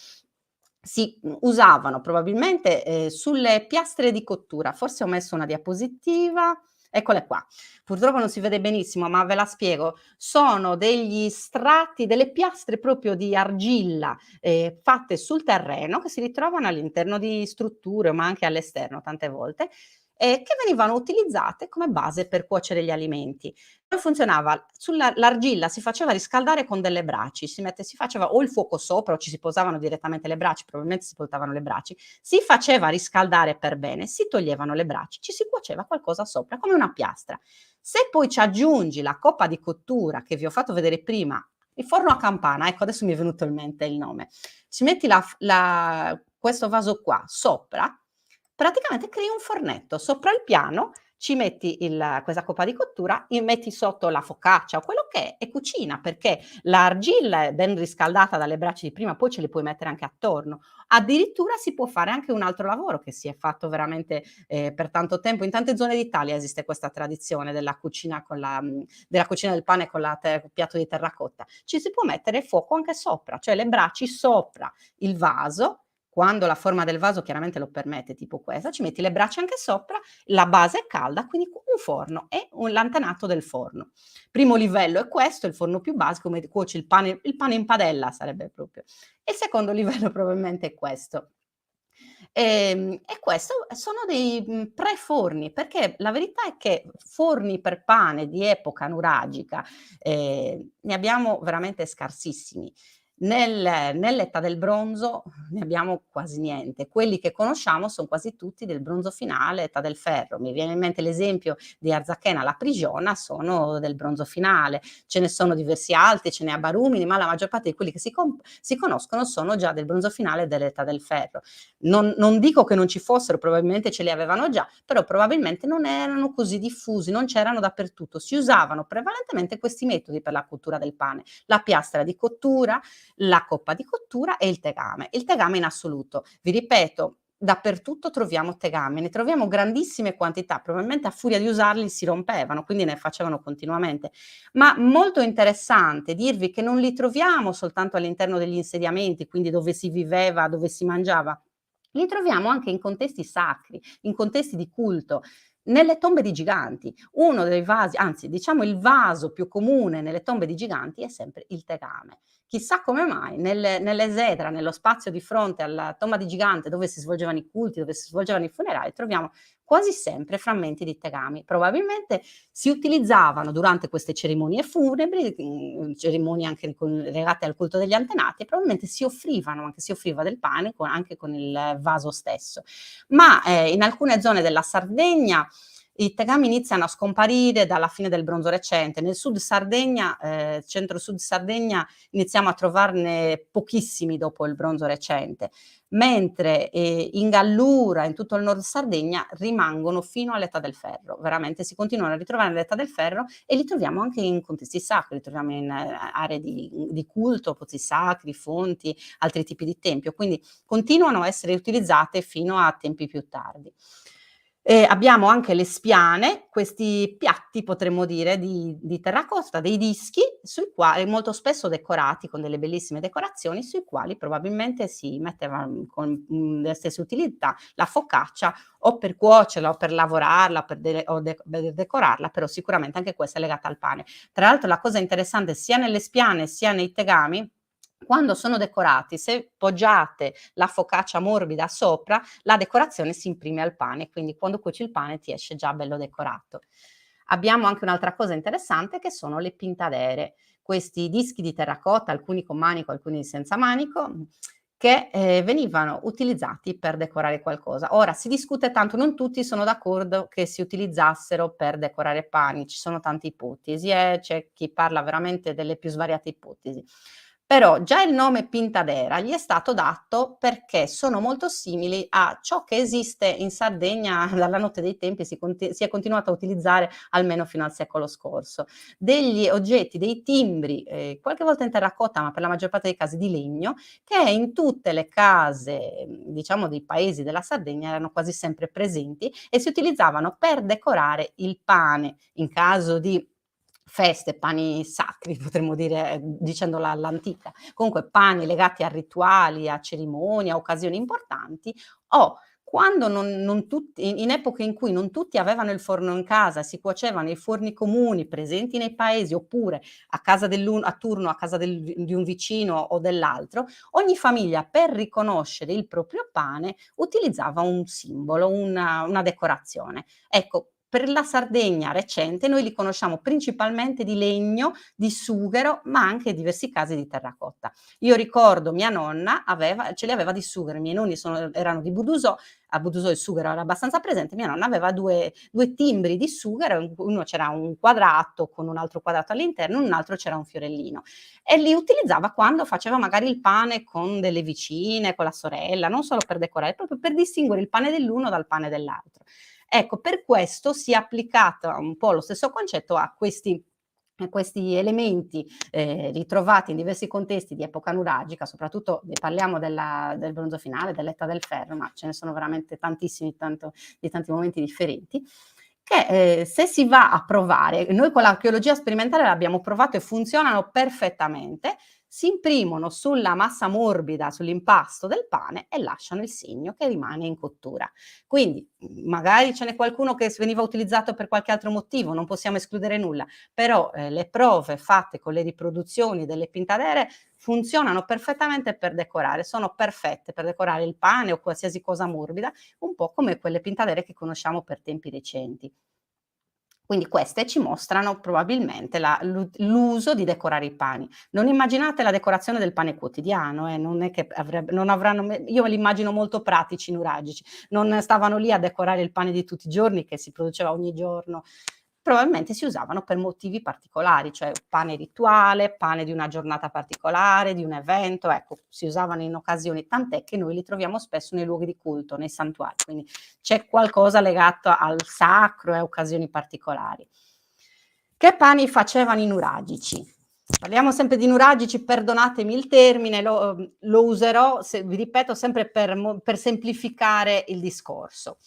Si usavano probabilmente, sulle piastre di cottura. Forse ho messo una diapositiva, eccole qua. Purtroppo non si vede benissimo, ma ve la spiego. Sono degli strati, delle piastre proprio di argilla, fatte sul terreno, che si ritrovano all'interno di strutture, ma anche all'esterno tante volte, che venivano utilizzate come base per cuocere gli alimenti. Come funzionava? L'argilla si faceva riscaldare con delle braci, si faceva o il fuoco sopra o ci si posavano direttamente le braci, probabilmente si portavano le braci, si faceva riscaldare per bene, si toglievano le braci, ci si cuoceva qualcosa sopra, come una piastra. Se poi ci aggiungi la coppa di cottura che vi ho fatto vedere prima, il forno a campana, ecco adesso mi è venuto in mente il nome, ci metti questo vaso qua sopra, praticamente crei un fornetto, sopra il piano ci metti questa coppa di cottura, metti sotto la focaccia o quello che è e cucina, perché l'argilla è ben riscaldata dalle braci di prima, poi ce le puoi mettere anche attorno. Addirittura si può fare anche un altro lavoro che si è fatto veramente per tanto tempo. In tante zone d'Italia esiste questa tradizione della cucina della cucina del pane con il piatto di terracotta. Ci si può mettere il fuoco anche sopra, cioè le braci sopra il vaso. Quando la forma del vaso chiaramente lo permette, tipo questa, ci metti le braccia anche sopra, la base è calda, quindi un forno e l'antenato del forno. Primo livello è questo, il forno più basico, come cuoci il pane in padella sarebbe proprio. E il secondo livello probabilmente è questo. E questo sono dei preforni, perché la verità è che forni per pane di epoca nuragica ne abbiamo veramente scarsissimi. Nell'età del bronzo ne abbiamo quasi niente. Quelli che conosciamo son quasi tutti del bronzo finale, età del ferro. Mi viene in mente l'esempio di Arzachena, la Prigiona, sono del bronzo finale. Ce ne sono diversi altri, ce n'è a Barumini, ma la maggior parte di quelli che si conoscono sono già del bronzo finale e dell'età del ferro. Non dico che non ci fossero, probabilmente ce li avevano già, però probabilmente non erano così diffusi, non c'erano dappertutto. Si usavano prevalentemente questi metodi per la cottura del pane: la piastra di cottura, la coppa di cottura e il tegame. Il tegame in assoluto. Vi ripeto, dappertutto troviamo tegame, ne troviamo grandissime quantità, probabilmente a furia di usarli si rompevano, quindi ne facevano continuamente. Ma molto interessante dirvi che non li troviamo soltanto all'interno degli insediamenti, quindi dove si viveva, dove si mangiava, li troviamo anche in contesti sacri, in contesti di culto, nelle tombe di giganti. Uno dei vasi, anzi diciamo il vaso più comune nelle tombe di giganti è sempre il tegame. Chissà come mai nell'esedra, nello spazio di fronte alla tomba di gigante dove si svolgevano i culti, dove si svolgevano i funerali, troviamo quasi sempre frammenti di tegami. Probabilmente si utilizzavano durante queste cerimonie funebri, cerimonie anche legate al culto degli antenati, e probabilmente si offriva del pane anche con il vaso stesso. Ma in alcune zone della Sardegna i tegami iniziano a scomparire dalla fine del bronzo recente. Nel sud Sardegna, centro-sud Sardegna, iniziamo a trovarne pochissimi dopo il bronzo recente, mentre in Gallura, in tutto il nord Sardegna, rimangono fino all'età del ferro. Veramente si continuano a ritrovare nell'età del ferro e li troviamo anche in contesti sacri, li troviamo in aree di culto, pozzi sacri, fonti, altri tipi di tempio, quindi continuano a essere utilizzate fino a tempi più tardi. Abbiamo anche le spiane, questi piatti potremmo dire di terracotta, dei dischi sui quali molto spesso decorati con delle bellissime decorazioni, sui quali probabilmente si metteva con le stesse utilità la focaccia o per cuocerla o per lavorarla per decorarla, però sicuramente anche questa è legata al pane. Tra l'altro la cosa interessante sia nelle spiane sia nei tegami, quando sono decorati, se poggiate la focaccia morbida sopra, la decorazione si imprime al pane, quindi quando cuoci il pane ti esce già bello decorato. Abbiamo anche un'altra cosa interessante che sono le pintadere, questi dischi di terracotta, alcuni con manico, alcuni senza manico, che venivano utilizzati per decorare qualcosa. Ora si discute tanto, non tutti sono d'accordo che si utilizzassero per decorare pani, ci sono tante ipotesi, c'è chi parla veramente delle più svariate ipotesi. Però già il nome Pintadera gli è stato dato perché sono molto simili a ciò che esiste in Sardegna dalla notte dei tempi, si è continuato a utilizzare almeno fino al secolo scorso. Degli oggetti, dei timbri, qualche volta in terracotta, ma per la maggior parte dei casi di legno, che in tutte le case, diciamo, dei paesi della Sardegna erano quasi sempre presenti e si utilizzavano per decorare il pane in caso di feste, pani sacri, potremmo dire, dicendola all'antica, comunque pani legati a rituali, a cerimonie, a occasioni importanti, o quando non tutti, in epoche in cui non tutti avevano il forno in casa, si cuocevano i forni comuni presenti nei paesi, oppure a casa a turno a casa di un vicino o dell'altro, ogni famiglia, per riconoscere il proprio pane, utilizzava un simbolo, una decorazione. Ecco, per la Sardegna recente noi li conosciamo principalmente di legno, di sughero, ma anche diversi casi di terracotta. Io ricordo mia nonna ce li aveva di sughero, i miei nonni erano di Budusò, a Budusò il sughero era abbastanza presente, mia nonna aveva due timbri di sughero, uno c'era un quadrato con un altro quadrato all'interno, in un altro c'era un fiorellino, e li utilizzava quando faceva magari il pane con delle vicine, con la sorella, non solo per decorare, proprio per distinguere il pane dell'uno dal pane dell'altro. Ecco, per questo si è applicata un po' lo stesso concetto a questi elementi ritrovati in diversi contesti di epoca nuragica, soprattutto parliamo del bronzo finale, dell'età del ferro, ma ce ne sono veramente tantissimi, di tanti momenti differenti, che se si va a provare, noi con l'archeologia sperimentale l'abbiamo provato e funzionano perfettamente, si imprimono sulla massa morbida, sull'impasto del pane e lasciano il segno che rimane in cottura. Quindi magari ce n'è qualcuno che veniva utilizzato per qualche altro motivo, non possiamo escludere nulla, però le prove fatte con le riproduzioni delle pintadere funzionano perfettamente per decorare, sono perfette per decorare il pane o qualsiasi cosa morbida, un po' come quelle pintadere che conosciamo per tempi recenti. Quindi queste ci mostrano probabilmente l'uso di decorare i pani. Non immaginate la decorazione del pane quotidiano, non è che non avranno, io li immagino molto pratici, nuragici, non stavano lì a decorare il pane di tutti i giorni che si produceva ogni giorno. Probabilmente si usavano per motivi particolari, cioè pane rituale, pane di una giornata particolare, di un evento, ecco, si usavano in occasioni, tant'è che noi li troviamo spesso nei luoghi di culto, nei santuari, quindi c'è qualcosa legato al sacro e a occasioni particolari. Che pani facevano i nuragici? Parliamo sempre di nuragici, perdonatemi il termine, lo userò, vi ripeto, sempre per semplificare il discorso.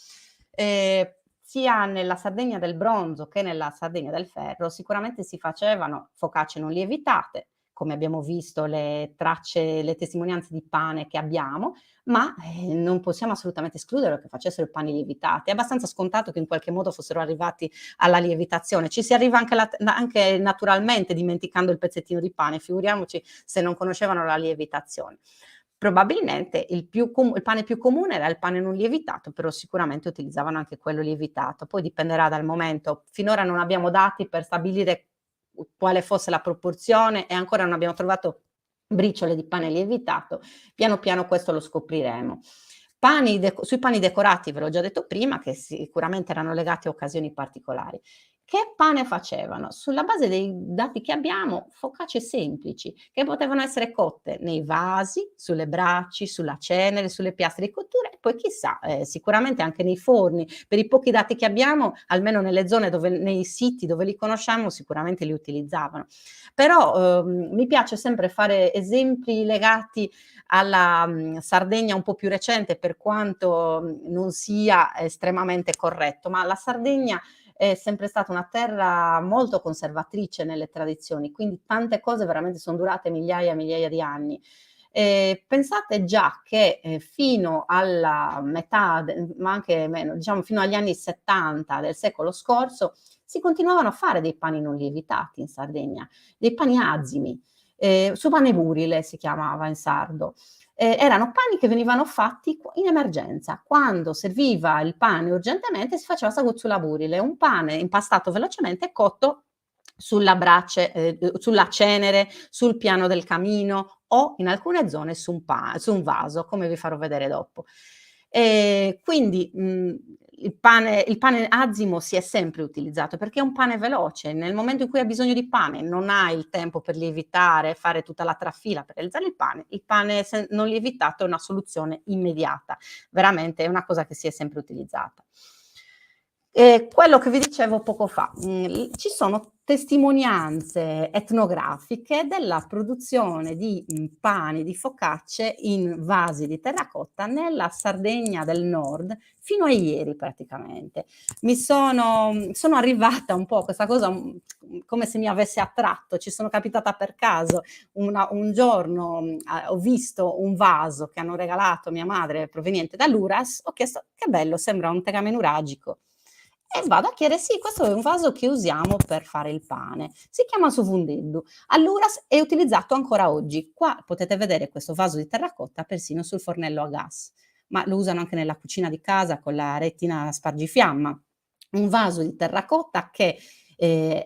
Sia nella Sardegna del bronzo che nella Sardegna del ferro sicuramente si facevano focacce non lievitate, come abbiamo visto le tracce, le testimonianze di pane che abbiamo, ma non possiamo assolutamente escludere che facessero pani lievitati. È abbastanza scontato che in qualche modo fossero arrivati alla lievitazione. Ci si arriva anche naturalmente dimenticando il pezzettino di pane, figuriamoci se non conoscevano la lievitazione. Probabilmente il pane più comune era il pane non lievitato, però sicuramente utilizzavano anche quello lievitato. Poi dipenderà dal momento. Finora non abbiamo dati per stabilire quale fosse la proporzione e ancora non abbiamo trovato briciole di pane lievitato. Piano piano questo lo scopriremo. Sui pani decorati ve l'ho già detto prima, che sicuramente erano legati a occasioni particolari. Che pane facevano? Sulla base dei dati che abbiamo, focacce semplici, che potevano essere cotte nei vasi, sulle braci, sulla cenere, sulle piastre di cottura e poi chissà, sicuramente anche nei forni. Per i pochi dati che abbiamo, almeno nelle zone nei siti dove li conosciamo, sicuramente li utilizzavano. Però mi piace sempre fare esempi legati alla Sardegna un po' più recente, per quanto non sia estremamente corretto, ma la Sardegna è sempre stata una terra molto conservatrice nelle tradizioni, quindi tante cose veramente sono durate migliaia e migliaia di anni. Pensate già che fino alla metà, ma anche meno, diciamo fino agli anni 70 del secolo scorso, si continuavano a fare dei pani non lievitati in Sardegna, dei pani azimi, su pane burile si chiamava in sardo. Erano pani che venivano fatti in emergenza. Quando serviva il pane urgentemente si faceva sulla burile, un pane impastato velocemente e cotto sulla brace, sulla cenere, sul piano del camino o in alcune zone su un vaso, come vi farò vedere dopo. Quindi il pane azimo si è sempre utilizzato perché è un pane veloce. Nel momento in cui hai bisogno di pane, non hai il tempo per lievitare, fare tutta la trafila per realizzare il pane non lievitato è una soluzione immediata, veramente è una cosa che si è sempre utilizzata. Quello che vi dicevo poco fa, ci sono testimonianze etnografiche della produzione di pani, di focacce in vasi di terracotta nella Sardegna del Nord fino a ieri praticamente. Sono arrivata un po' questa cosa come se mi avesse attratto, ci sono capitata per caso. Un giorno ho visto un vaso che hanno regalato a mia madre proveniente dall'Uras, ho chiesto che bello, sembra un tegame nuragico. E vado a chiedere, sì, questo è un vaso che usiamo per fare il pane. Si chiama sovundeddu. All'Uras è utilizzato ancora oggi. Qua potete vedere questo vaso di terracotta persino sul fornello a gas, ma lo usano anche nella cucina di casa con la retina spargifiamma. Un vaso di terracotta che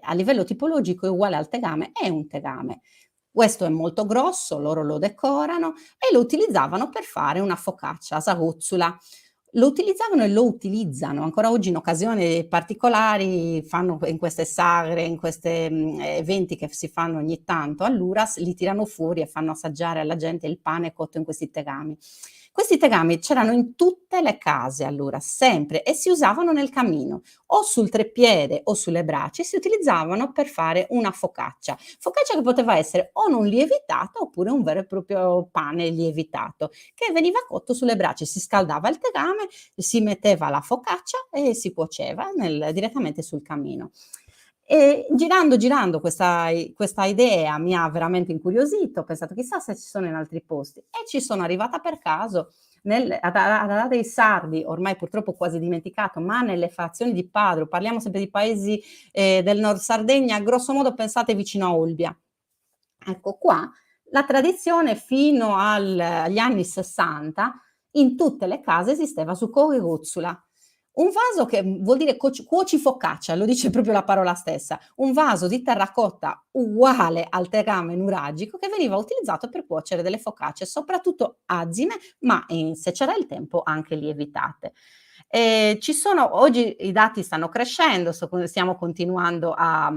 a livello tipologico è uguale al tegame, è un tegame. Questo è molto grosso, loro lo decorano e lo utilizzavano per fare una focaccia, sagozzula. Lo utilizzavano e lo utilizzano ancora oggi in occasioni particolari, fanno in queste sagre, in questi eventi che si fanno ogni tanto all'Uras, li tirano fuori e fanno assaggiare alla gente il pane cotto in questi tegami. Questi tegami c'erano in tutte le case all'Uras, sempre, e si usavano nel camino, o sul treppiede o sulle braci, si utilizzavano per fare una focaccia. Focaccia che poteva essere o non lievitata oppure un vero e proprio pane lievitato, che veniva cotto sulle braci, si scaldava il tegame, si metteva la focaccia e si cuoceva direttamente sul camino. E girando questa idea mi ha veramente incuriosito, ho pensato chissà se ci sono in altri posti e ci sono arrivata per caso ad Adda dei Sardi, ormai purtroppo quasi dimenticato, ma nelle frazioni di Padro, parliamo sempre di paesi del nord Sardegna, grosso modo pensate vicino a Olbia. Ecco qua la tradizione fino agli anni 60 in tutte le case esisteva succo e gozzula. Un vaso che vuol dire cuoci focaccia, lo dice proprio la parola stessa, un vaso di terracotta uguale al tegame nuragico che veniva utilizzato per cuocere delle focacce, soprattutto azime, ma se c'era il tempo anche lievitate. Oggi i dati stanno crescendo, stiamo continuando a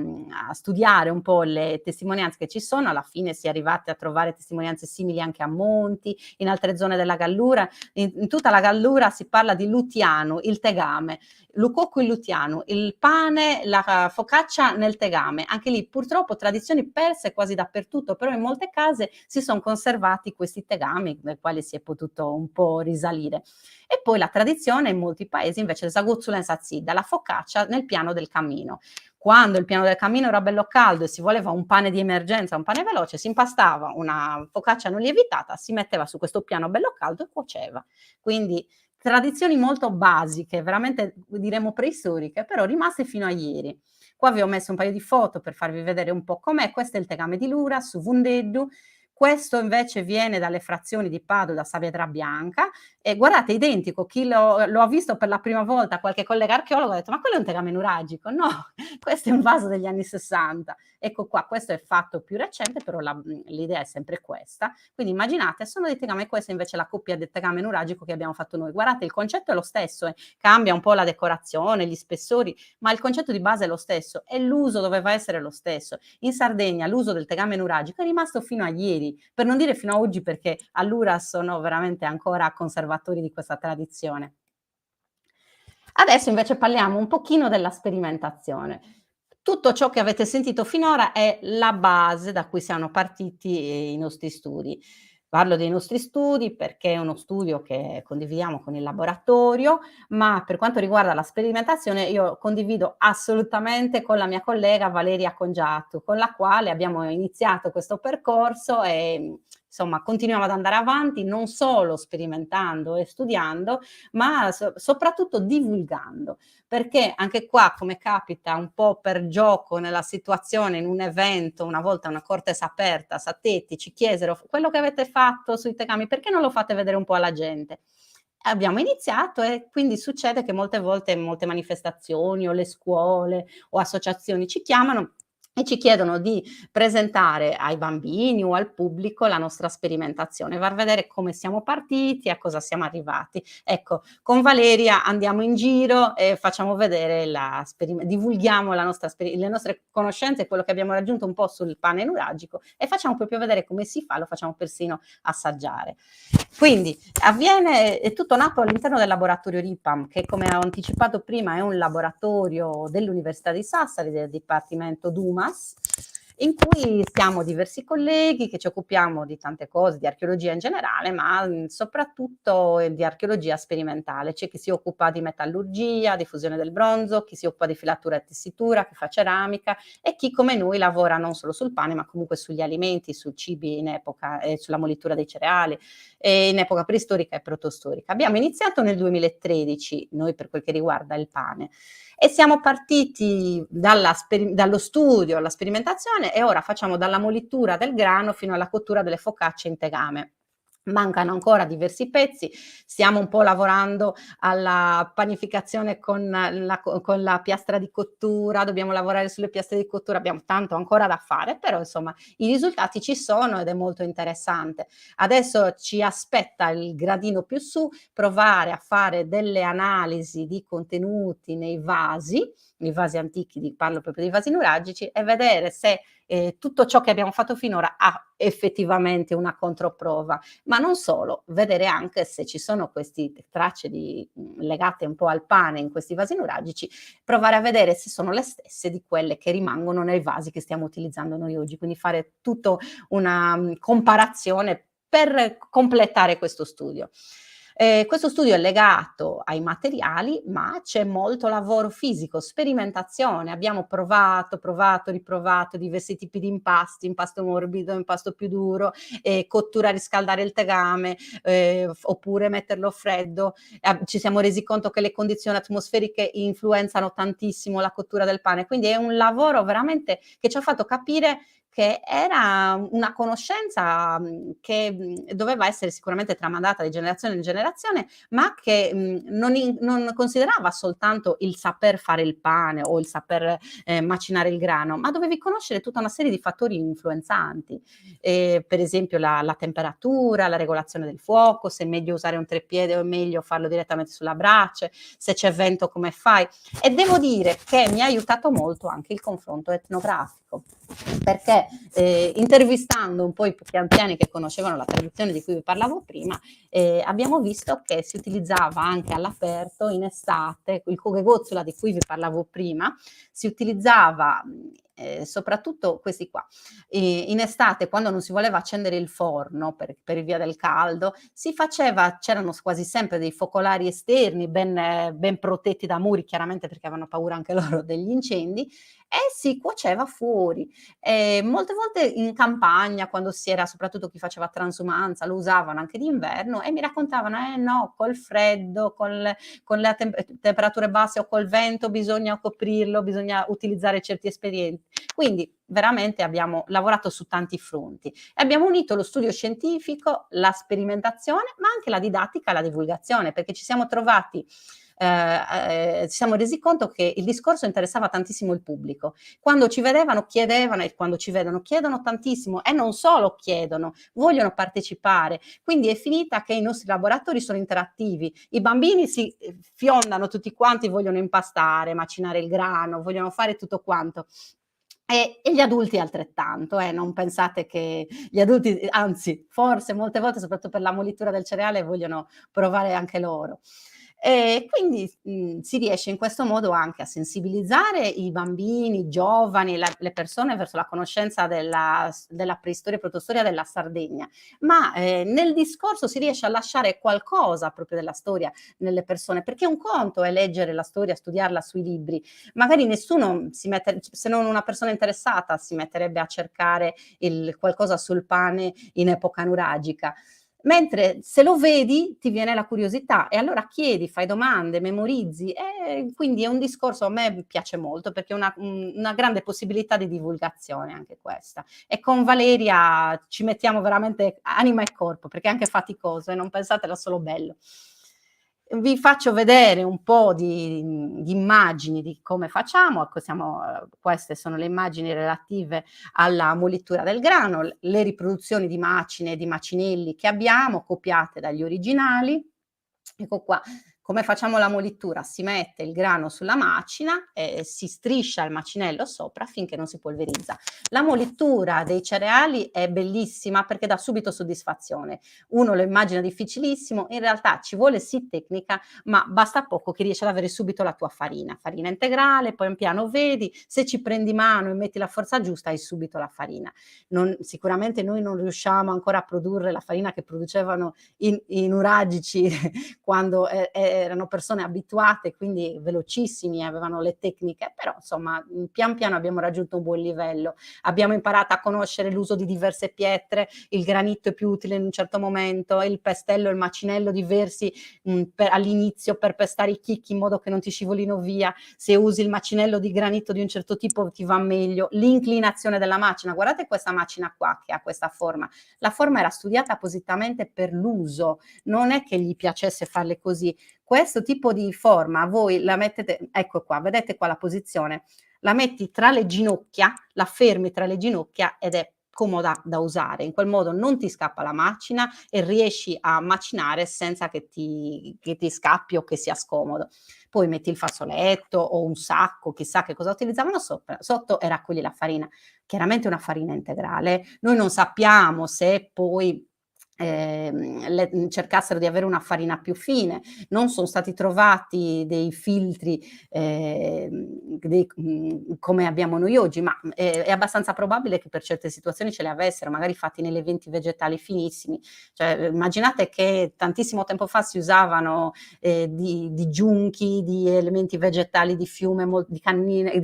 studiare un po' le testimonianze che ci sono, alla fine si è arrivati a trovare testimonianze simili anche a Monti, in altre zone della Gallura, in tutta la Gallura si parla di lutiano, il tegame, lucocco il lutiano, il pane, la focaccia nel tegame, anche lì purtroppo tradizioni perse quasi dappertutto, però in molte case si sono conservati questi tegami nel quali si è potuto un po' risalire. E poi la tradizione in molti paesi invece è zagozzula in sazzidda, la focaccia nel piano del camino. Quando il piano del camino era bello caldo e si voleva un pane di emergenza, un pane veloce, si impastava una focaccia non lievitata, si metteva su questo piano bello caldo e cuoceva. Quindi tradizioni molto basiche, veramente diremmo preistoriche, però rimaste fino a ieri. Qua vi ho messo un paio di foto per farvi vedere un po' com'è. Questo è il tegame di Lura, su Vundeddu. Questo invece viene dalle frazioni di Padova, da Saavedra Bianca, e guardate, identico, chi lo ha visto per la prima volta, qualche collega archeologo ha detto ma quello è un tegame nuragico, no, questo è un vaso degli anni 60, ecco qua, questo è fatto più recente, però l'idea è sempre questa, quindi immaginate, sono dei tegami, questa invece è la coppia del tegame nuragico che abbiamo fatto noi, guardate, il concetto è lo stesso, cambia un po' la decorazione, gli spessori, ma il concetto di base è lo stesso e l'uso doveva essere lo stesso. In Sardegna l'uso del tegame nuragico è rimasto fino a ieri, per non dire fino a oggi, perché all'Uras sono veramente ancora conservatori di questa tradizione. Adesso invece parliamo un pochino della sperimentazione. Tutto ciò che avete sentito finora è la base da cui siamo partiti i nostri studi. Parlo dei nostri studi perché è uno studio che condividiamo con il laboratorio, ma per quanto riguarda la sperimentazione io condivido assolutamente con la mia collega Valeria Congiatu, con la quale abbiamo iniziato questo percorso e insomma continuiamo ad andare avanti non solo sperimentando e studiando, ma soprattutto divulgando, perché anche qua, come capita un po' per gioco nella situazione, in un evento, una volta una cortes aperta, Sattetti ci chiesero quello che avete fatto sui tegami, perché non lo fate vedere un po' alla gente? Abbiamo iniziato e quindi succede che molte volte molte manifestazioni o le scuole o associazioni ci chiamano e ci chiedono di presentare ai bambini o al pubblico la nostra sperimentazione, far vedere come siamo partiti e a cosa siamo arrivati. Ecco, con Valeria andiamo in giro e facciamo vedere divulghiamo le nostre conoscenze, quello che abbiamo raggiunto un po' sul pane nuragico, e facciamo proprio vedere come si fa, lo facciamo persino assaggiare. Quindi è tutto nato all'interno del laboratorio RIPAM, che, come ho anticipato prima, è un laboratorio dell'Università di Sassari, del Dipartimento DUMAS, in cui siamo diversi colleghi che ci occupiamo di tante cose, di archeologia in generale, ma soprattutto di archeologia sperimentale. C'è chi si occupa di metallurgia, di fusione del bronzo, chi si occupa di filatura e tessitura, chi fa ceramica, e chi come noi lavora non solo sul pane, ma comunque sugli alimenti, sui cibi in epoca, sulla molitura dei cereali, in epoca preistorica e protostorica. Abbiamo iniziato nel 2013, noi, per quel che riguarda il pane, e siamo partiti dallo studio alla sperimentazione, e ora facciamo dalla molitura del grano fino alla cottura delle focacce in tegame. Mancano ancora diversi pezzi, stiamo un po' lavorando alla panificazione con la piastra di cottura, dobbiamo lavorare sulle piastre di cottura, abbiamo tanto ancora da fare, però insomma i risultati ci sono ed è molto interessante. Adesso ci aspetta il gradino più su, provare a fare delle analisi di contenuti nei vasi antichi, parlo proprio dei vasi nuragici, e vedere se tutto ciò che abbiamo fatto finora ha effettivamente una controprova, ma non solo, vedere anche se ci sono queste tracce legate un po' al pane in questi vasi nuragici, provare a vedere se sono le stesse di quelle che rimangono nei vasi che stiamo utilizzando noi oggi, quindi fare tutta una comparazione per completare questo studio. Questo studio è legato ai materiali, ma c'è molto lavoro fisico, sperimentazione. Abbiamo provato, riprovato diversi tipi di impasti, impasto morbido, impasto più duro, cottura, riscaldare il tegame, oppure metterlo freddo. Ci siamo resi conto che le condizioni atmosferiche influenzano tantissimo la cottura del pane, quindi è un lavoro veramente che ci ha fatto capire che era una conoscenza che doveva essere sicuramente tramandata di generazione in generazione, ma che non considerava soltanto il saper fare il pane o il saper macinare il grano, ma dovevi conoscere tutta una serie di fattori influenzanti, per esempio la temperatura, la regolazione del fuoco, se è meglio usare un treppiede o è meglio farlo direttamente sulla brace, se c'è vento come fai. E devo dire che mi ha aiutato molto anche il confronto etnografico, perché intervistando un po' i più anziani che conoscevano la tradizione di cui vi parlavo prima, abbiamo visto che si utilizzava anche all'aperto in estate, il kogegozula di cui vi parlavo prima, si utilizzava soprattutto questi qua. In estate, quando non si voleva accendere il forno per via del caldo, c'erano quasi sempre dei focolari esterni ben protetti da muri, chiaramente perché avevano paura anche loro degli incendi, e si cuoceva fuori. Molte volte in campagna, quando soprattutto chi faceva transumanza, lo usavano anche d'inverno e mi raccontavano: no, col freddo, con le temperature basse o col vento bisogna coprirlo, bisogna utilizzare certi espedienti. Quindi veramente abbiamo lavorato su tanti fronti e abbiamo unito lo studio scientifico, la sperimentazione, ma anche la didattica e la divulgazione, perché ci siamo resi conto che il discorso interessava tantissimo il pubblico. Quando ci vedevano chiedevano, e quando ci vedono chiedono tantissimo, e non solo chiedono, vogliono partecipare. Quindi è finita che i nostri laboratori sono interattivi, i bambini si fiondano tutti quanti, vogliono impastare, macinare il grano, vogliono fare tutto quanto. E gli adulti altrettanto, non pensate che gli adulti, anzi, forse molte volte, soprattutto per la molitura del cereale, vogliono provare anche loro. E quindi si riesce in questo modo anche a sensibilizzare i bambini, i giovani, le persone verso la conoscenza della preistoria e protostoria della Sardegna, ma nel discorso si riesce a lasciare qualcosa proprio della storia nelle persone, perché un conto è leggere la storia, studiarla sui libri, magari nessuno se non una persona interessata si metterebbe a cercare qualcosa sul pane in epoca nuragica. Mentre se lo vedi ti viene la curiosità e allora chiedi, fai domande, memorizzi, e quindi è un discorso, a me piace molto perché è una grande possibilità di divulgazione anche questa. E con Valeria ci mettiamo veramente anima e corpo, perché è anche faticoso e non pensatelo solo bello. Vi faccio vedere un po' di immagini di come facciamo. Ecco, queste sono le immagini relative alla mollitura del grano, le riproduzioni di macine e di macinelli che abbiamo, copiate dagli originali. Ecco qua, come facciamo la mollitura? Si mette il grano sulla macina e si striscia il macinello sopra finché non si polverizza. La mollitura dei cereali è bellissima perché dà subito soddisfazione. Uno lo immagina difficilissimo, in realtà ci vuole sì tecnica, ma basta poco che riesci ad avere subito la tua farina integrale, poi piano vedi, se ci prendi mano e metti la forza giusta hai subito la farina. Sicuramente noi non riusciamo ancora a produrre la farina che producevano i nuragici quando erano persone abituate, quindi velocissimi, avevano le tecniche, però insomma pian piano abbiamo raggiunto un buon livello. Abbiamo imparato a conoscere l'uso di diverse pietre, il granito è più utile in un certo momento, il pestello e il macinello diversi all'inizio per pestare i chicchi in modo che non ti scivolino via. Se usi il macinello di granito di un certo tipo ti va meglio. L'inclinazione della macina, guardate questa macina qua che ha questa forma. La forma era studiata appositamente per l'uso, non è che gli piacesse farle così. Questo tipo di forma voi la mettete, ecco qua, vedete qua la posizione, la metti tra le ginocchia, la fermi tra le ginocchia ed è comoda da usare. In quel modo non ti scappa la macina e riesci a macinare senza che ti scappi o che sia scomodo. Poi metti il fazzoletto o un sacco, chissà che cosa utilizzavano sotto e raccogli la farina. Chiaramente una farina integrale. Noi non sappiamo se poi cercassero di avere una farina più fine, non sono stati trovati dei filtri come abbiamo noi oggi, ma è abbastanza probabile che per certe situazioni ce le avessero, magari fatti nelle venti vegetali finissimi. Cioè, immaginate che tantissimo tempo fa si usavano di giunchi, di elementi vegetali di fiume, di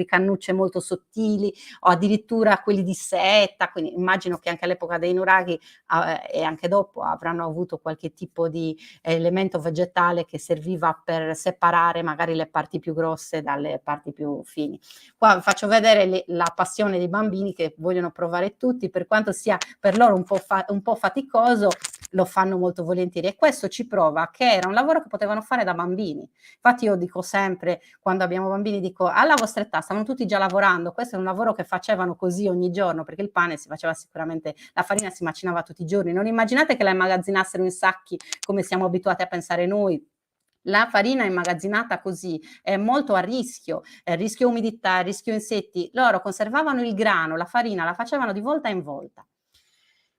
cannucce molto sottili, o addirittura quelli di seta, quindi immagino che anche all'epoca dei nuraghi e anche dopo avranno avuto qualche tipo di elemento vegetale che serviva per separare magari le parti più grosse dalle parti più fini. Qua vi faccio vedere la passione dei bambini che vogliono provare tutti, per quanto sia per loro un po' faticoso, lo fanno molto volentieri, e questo ci prova che era un lavoro che potevano fare da bambini. Infatti io dico sempre, quando abbiamo bambini, dico alla vostra età stavano tutti già lavorando, questo è un lavoro che facevano così ogni giorno, perché il pane si faceva sicuramente, la farina si macinava tutti i giorni, non immaginate che la immagazzinassero in sacchi come siamo abituati a pensare noi. La farina immagazzinata così è molto a rischio umidità, rischio insetti. Loro conservavano il grano, la farina la facevano di volta in volta.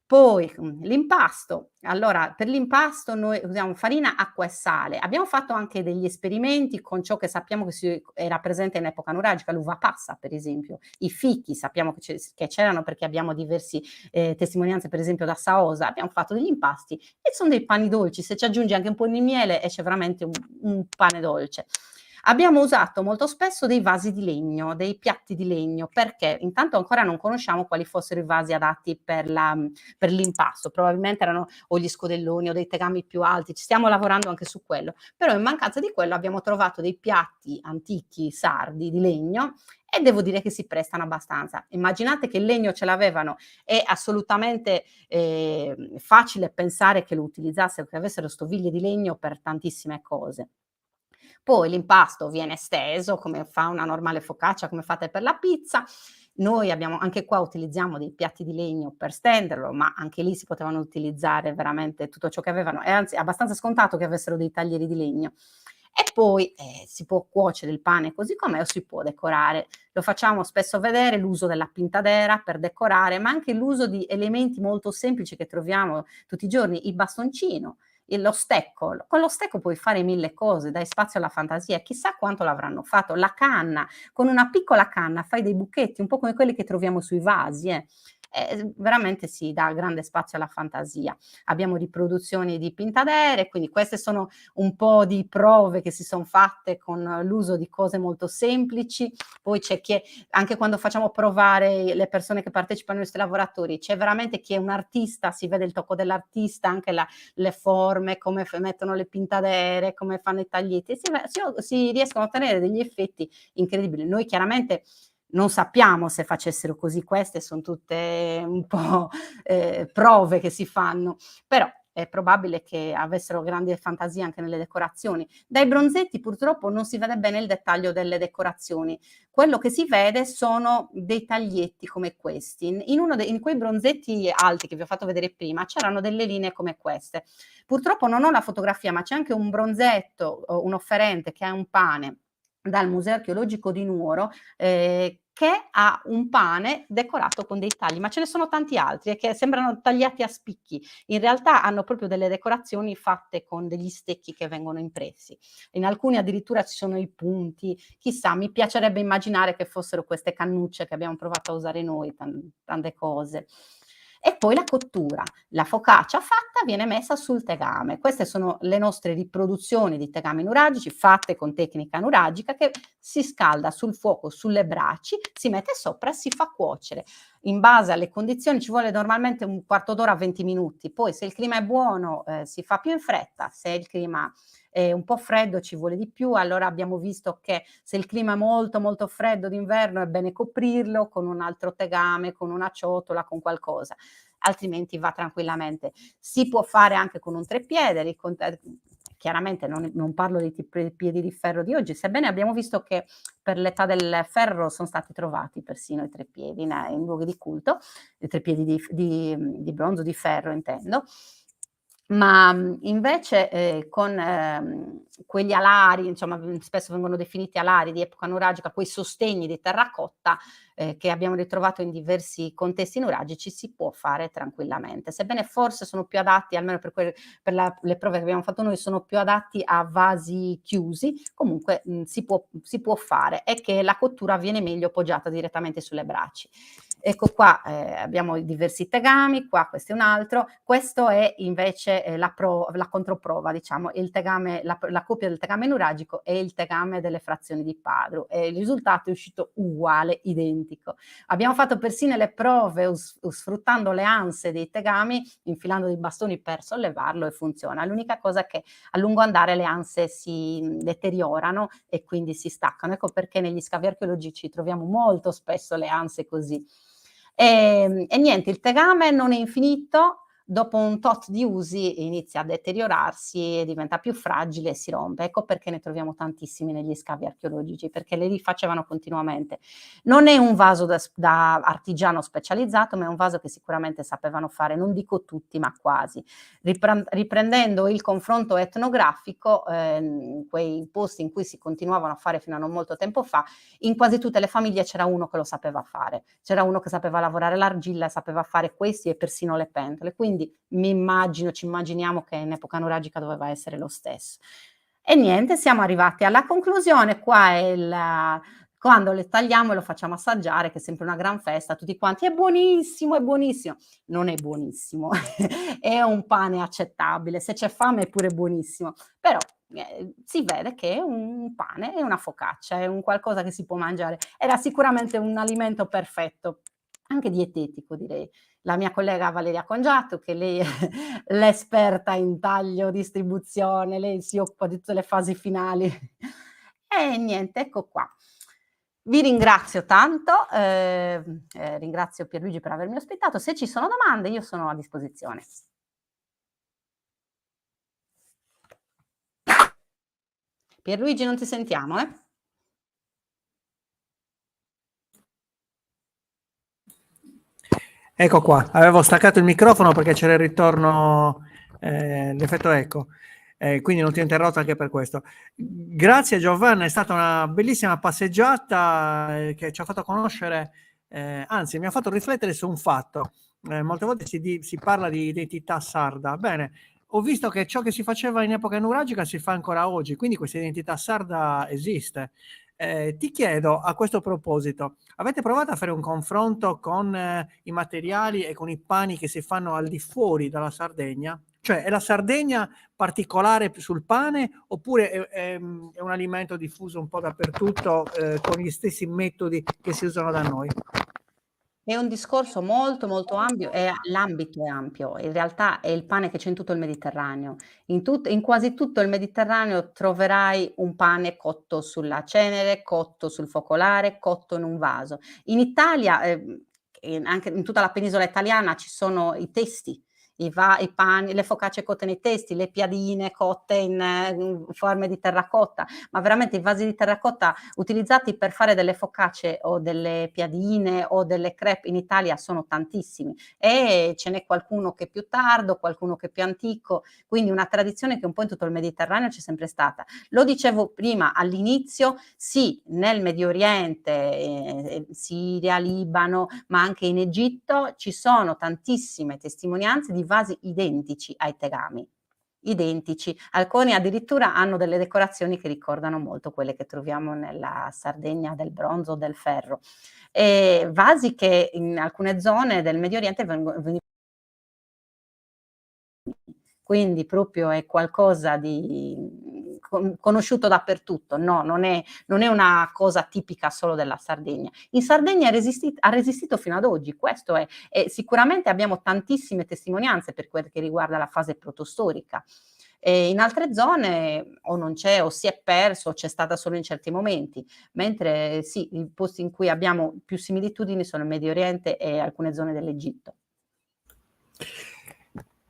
Poi l'impasto. Allora, per l'impasto noi usiamo farina, acqua e sale. Abbiamo fatto anche degli esperimenti con ciò che sappiamo che era presente in epoca nuragica, l'uva passa per esempio, i fichi sappiamo che c'erano perché abbiamo diversi testimonianze per esempio da Saosa, abbiamo fatto degli impasti e sono dei pani dolci, se ci aggiungi anche un po' di miele esce veramente un pane dolce. Abbiamo usato molto spesso dei vasi di legno, dei piatti di legno, perché intanto ancora non conosciamo quali fossero i vasi adatti per l'impasto, probabilmente erano o gli scodelloni o dei tegami più alti, ci stiamo lavorando anche su quello, però in mancanza di quello abbiamo trovato dei piatti antichi sardi di legno e devo dire che si prestano abbastanza. Immaginate che il legno ce l'avevano, è assolutamente facile pensare che lo utilizzassero, che avessero stoviglie di legno per tantissime cose. Poi l'impasto viene steso come fa una normale focaccia, come fate per la pizza. Noi abbiamo anche qua utilizziamo dei piatti di legno per stenderlo, ma anche lì si potevano utilizzare veramente tutto ciò che avevano, e anzi è abbastanza scontato che avessero dei taglieri di legno. E poi si può cuocere il pane così com'è o si può decorare. Lo facciamo spesso vedere l'uso della pintadera per decorare, ma anche l'uso di elementi molto semplici che troviamo tutti i giorni, il bastoncino, lo stecco. Con lo stecco puoi fare mille cose, dai spazio alla fantasia, chissà quanto l'avranno fatto. La canna, con una piccola canna fai dei buchetti, un po' come quelli che troviamo sui vasi, veramente si dà grande spazio alla fantasia. Abbiamo riproduzioni di pintadere, quindi queste sono un po' di prove che si son fatte con l'uso di cose molto semplici. Poi c'è chi anche quando facciamo provare le persone che partecipano ai nostri lavoratori, c'è veramente chi è un artista, si vede il tocco dell'artista, anche le forme, come mettono le pintadere, come fanno i taglietti, si riescono a ottenere degli effetti incredibili. Noi chiaramente non sappiamo se facessero così, queste son tutte un po' prove che si fanno, però è probabile che avessero grande fantasia anche nelle decorazioni. Dai bronzetti purtroppo non si vede bene il dettaglio delle decorazioni. Quello che si vede sono dei taglietti come questi. In quei bronzetti alti che vi ho fatto vedere prima c'erano delle linee come queste. Purtroppo non ho la fotografia, ma c'è anche un bronzetto, un offerente che ha un pane dal Museo Archeologico di Nuoro, che ha un pane decorato con dei tagli, ma ce ne sono tanti altri che sembrano tagliati a spicchi. In realtà hanno proprio delle decorazioni fatte con degli stecchi che vengono impressi. In alcuni addirittura ci sono i punti, chissà, mi piacerebbe immaginare che fossero queste cannucce che abbiamo provato a usare noi, tante cose. E poi la cottura. La focaccia fatta viene messa sul tegame. Queste sono le nostre riproduzioni di tegami nuragici fatte con tecnica nuragica, che si scalda sul fuoco sulle braci, si mette sopra e si fa cuocere. In base alle condizioni ci vuole normalmente un quarto d'ora, 20 minuti. Poi se il clima è buono si fa più in fretta, se il clima è un po' freddo ci vuole di più. Allora abbiamo visto che se il clima è molto molto freddo d'inverno è bene coprirlo con un altro tegame, con una ciotola, con qualcosa, altrimenti va tranquillamente. Si può fare anche con un treppiede, chiaramente non parlo dei treppiedi di ferro di oggi, sebbene abbiamo visto che per l'età del ferro sono stati trovati persino i treppiedi in luoghi di culto, i treppiedi di bronzo, di ferro intendo. Ma invece con quegli alari, insomma spesso vengono definiti alari di epoca nuragica, quei sostegni di terracotta che abbiamo ritrovato in diversi contesti nuragici, si può fare tranquillamente, sebbene forse sono più adatti, almeno per le prove che abbiamo fatto noi, sono più adatti a vasi chiusi. Comunque si può fare, è che la cottura avviene meglio poggiata direttamente sulle braci. Ecco qua abbiamo diversi tegami, qua questo è un altro, questo è invece la controprova, diciamo, il tegame, la coppia del tegame nuragico e il tegame delle frazioni di Padru, e il risultato è uscito uguale, identico. Abbiamo fatto persino le prove sfruttando le anse dei tegami, infilando dei bastoni per sollevarlo, e funziona. L'unica cosa è che a lungo andare le anse si deteriorano e quindi si staccano. Ecco perché negli scavi archeologici troviamo molto spesso le anse così. E niente, il tegame non è infinito, dopo un tot di usi inizia a deteriorarsi e diventa più fragile e si rompe. Ecco perché ne troviamo tantissimi negli scavi archeologici, perché li rifacevano continuamente. Non è un vaso da artigiano specializzato, ma è un vaso che sicuramente sapevano fare, non dico tutti, ma quasi. Riprendendo il confronto etnografico, quei posti in cui si continuavano a fare fino a non molto tempo fa, in quasi tutte le famiglie c'era uno che lo sapeva fare, c'era uno che sapeva lavorare l'argilla, sapeva fare questi e persino le pentole, quindi ci immaginiamo che in epoca nuragica doveva essere lo stesso. E niente, siamo arrivati alla conclusione. Qua è quando le tagliamo e lo facciamo assaggiare, che è sempre una gran festa, tutti quanti, è buonissimo, è buonissimo. Non è buonissimo, è un pane accettabile, se c'è fame è pure buonissimo, però si vede che è un pane, è una focaccia, è un qualcosa che si può mangiare. Era sicuramente un alimento perfetto, anche dietetico direi. La mia collega Valeria Congiato, che lei è l'esperta in taglio, distribuzione, lei si occupa di tutte le fasi finali. E niente, ecco qua. Vi ringrazio tanto, ringrazio Pierluigi per avermi ospitato. Se ci sono domande io sono a disposizione. Pierluigi, non ti sentiamo, eh? Ecco qua, avevo staccato il microfono perché c'era il ritorno, l'effetto eco, quindi non ti ho interrotto anche per questo. Grazie Giovanna, è stata una bellissima passeggiata che ci ha fatto conoscere, anzi mi ha fatto riflettere su un fatto. Molte volte si parla di identità sarda. Bene, ho visto che ciò che si faceva in epoca nuragica si fa ancora oggi, quindi questa identità sarda esiste. Ti chiedo a questo proposito, avete provato a fare un confronto con i materiali e con i pani che si fanno al di fuori dalla Sardegna? Cioè è la Sardegna particolare sul pane oppure è un alimento diffuso un po' dappertutto con gli stessi metodi che si usano da noi? È un discorso molto, molto ampio, e l'ambito è ampio. In realtà è il pane che c'è in tutto il Mediterraneo. In quasi tutto il Mediterraneo troverai un pane cotto sulla cenere, cotto sul focolare, cotto in un vaso. In Italia, anche in tutta la penisola italiana ci sono i testi i pani, le focacce cotte nei testi, le piadine cotte in forme di terracotta, ma veramente i vasi di terracotta utilizzati per fare delle focacce o delle piadine o delle crêpe in Italia sono tantissimi, e ce n'è qualcuno che è più tardo, qualcuno che è più antico, quindi una tradizione che un po' in tutto il Mediterraneo c'è sempre stata. Lo dicevo prima all'inizio, sì, nel Medio Oriente, Siria, Libano, ma anche in Egitto ci sono tantissime testimonianze di vasi identici ai tegami, identici. Alcuni addirittura hanno delle decorazioni che ricordano molto quelle che troviamo nella Sardegna del bronzo o del ferro. Vasi che in alcune zone del Medio Oriente quindi proprio è qualcosa di conosciuto dappertutto. No, non è una cosa tipica solo della Sardegna. In Sardegna ha resistito fino ad oggi, questo è, e sicuramente abbiamo tantissime testimonianze per quel che riguarda la fase protostorica. In altre zone o non c'è o si è perso o c'è stata solo in certi momenti, mentre sì, i posti in cui abbiamo più similitudini sono il Medio Oriente e alcune zone dell'Egitto.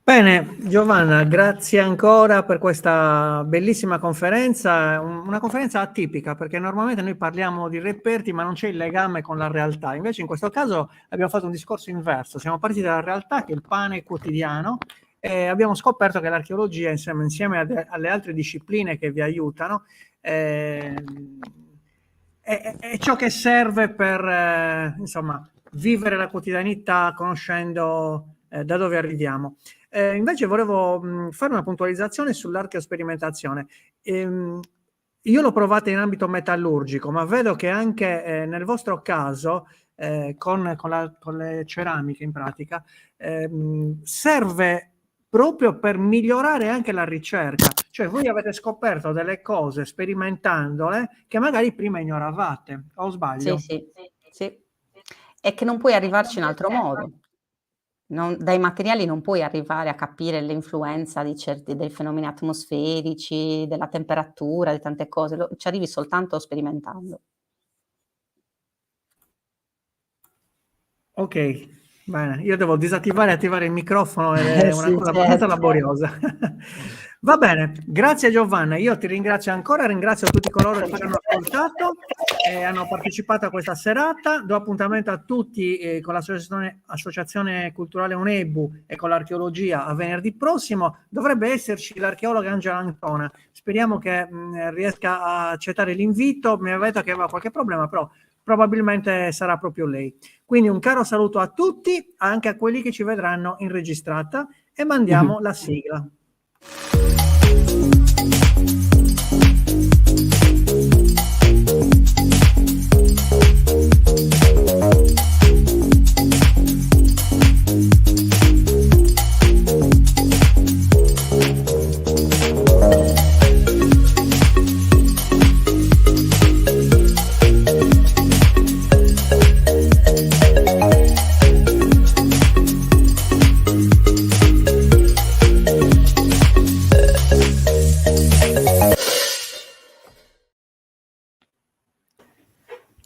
Bene, Giovanna, grazie ancora per questa bellissima conferenza, una conferenza atipica perché normalmente noi parliamo di reperti ma non c'è il legame con la realtà, invece in questo caso abbiamo fatto un discorso inverso, siamo partiti dalla realtà che è il pane quotidiano e abbiamo scoperto che l'archeologia insieme alle altre discipline che vi aiutano è ciò che serve per insomma, vivere la quotidianità conoscendo da dove arriviamo. Invece volevo fare una puntualizzazione sull'archeosperimentazione. Io l'ho provata in ambito metallurgico, ma vedo che anche nel vostro caso, con le ceramiche in pratica, serve proprio per migliorare anche la ricerca. Cioè voi avete scoperto delle cose sperimentandole che magari prima ignoravate, o sbaglio? Sì. E che non puoi arrivarci in altro modo. Dai materiali non puoi arrivare a capire l'influenza dei fenomeni atmosferici, della temperatura, di tante cose, ci arrivi soltanto sperimentando. Ok, bene, io devo disattivare e attivare il microfono ed è una Sì, cosa abbastanza certo. laboriosa. Va bene, grazie Giovanna, io ti ringrazio ancora, ringrazio tutti coloro che ci hanno ascoltato e hanno partecipato a questa serata, do appuntamento a tutti con l'Associazione Culturale UNEBU e con l'archeologia a venerdì prossimo, dovrebbe esserci l'archeologa Angela Antona, speriamo che riesca a accettare l'invito, mi aveva detto che aveva qualche problema, però probabilmente sarà proprio lei. Quindi un caro saluto a tutti, anche a quelli che ci vedranno in registrata e mandiamo la sigla.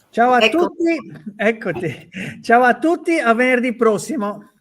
Ciao a tutti, eccoti. Ciao a tutti, a venerdì prossimo.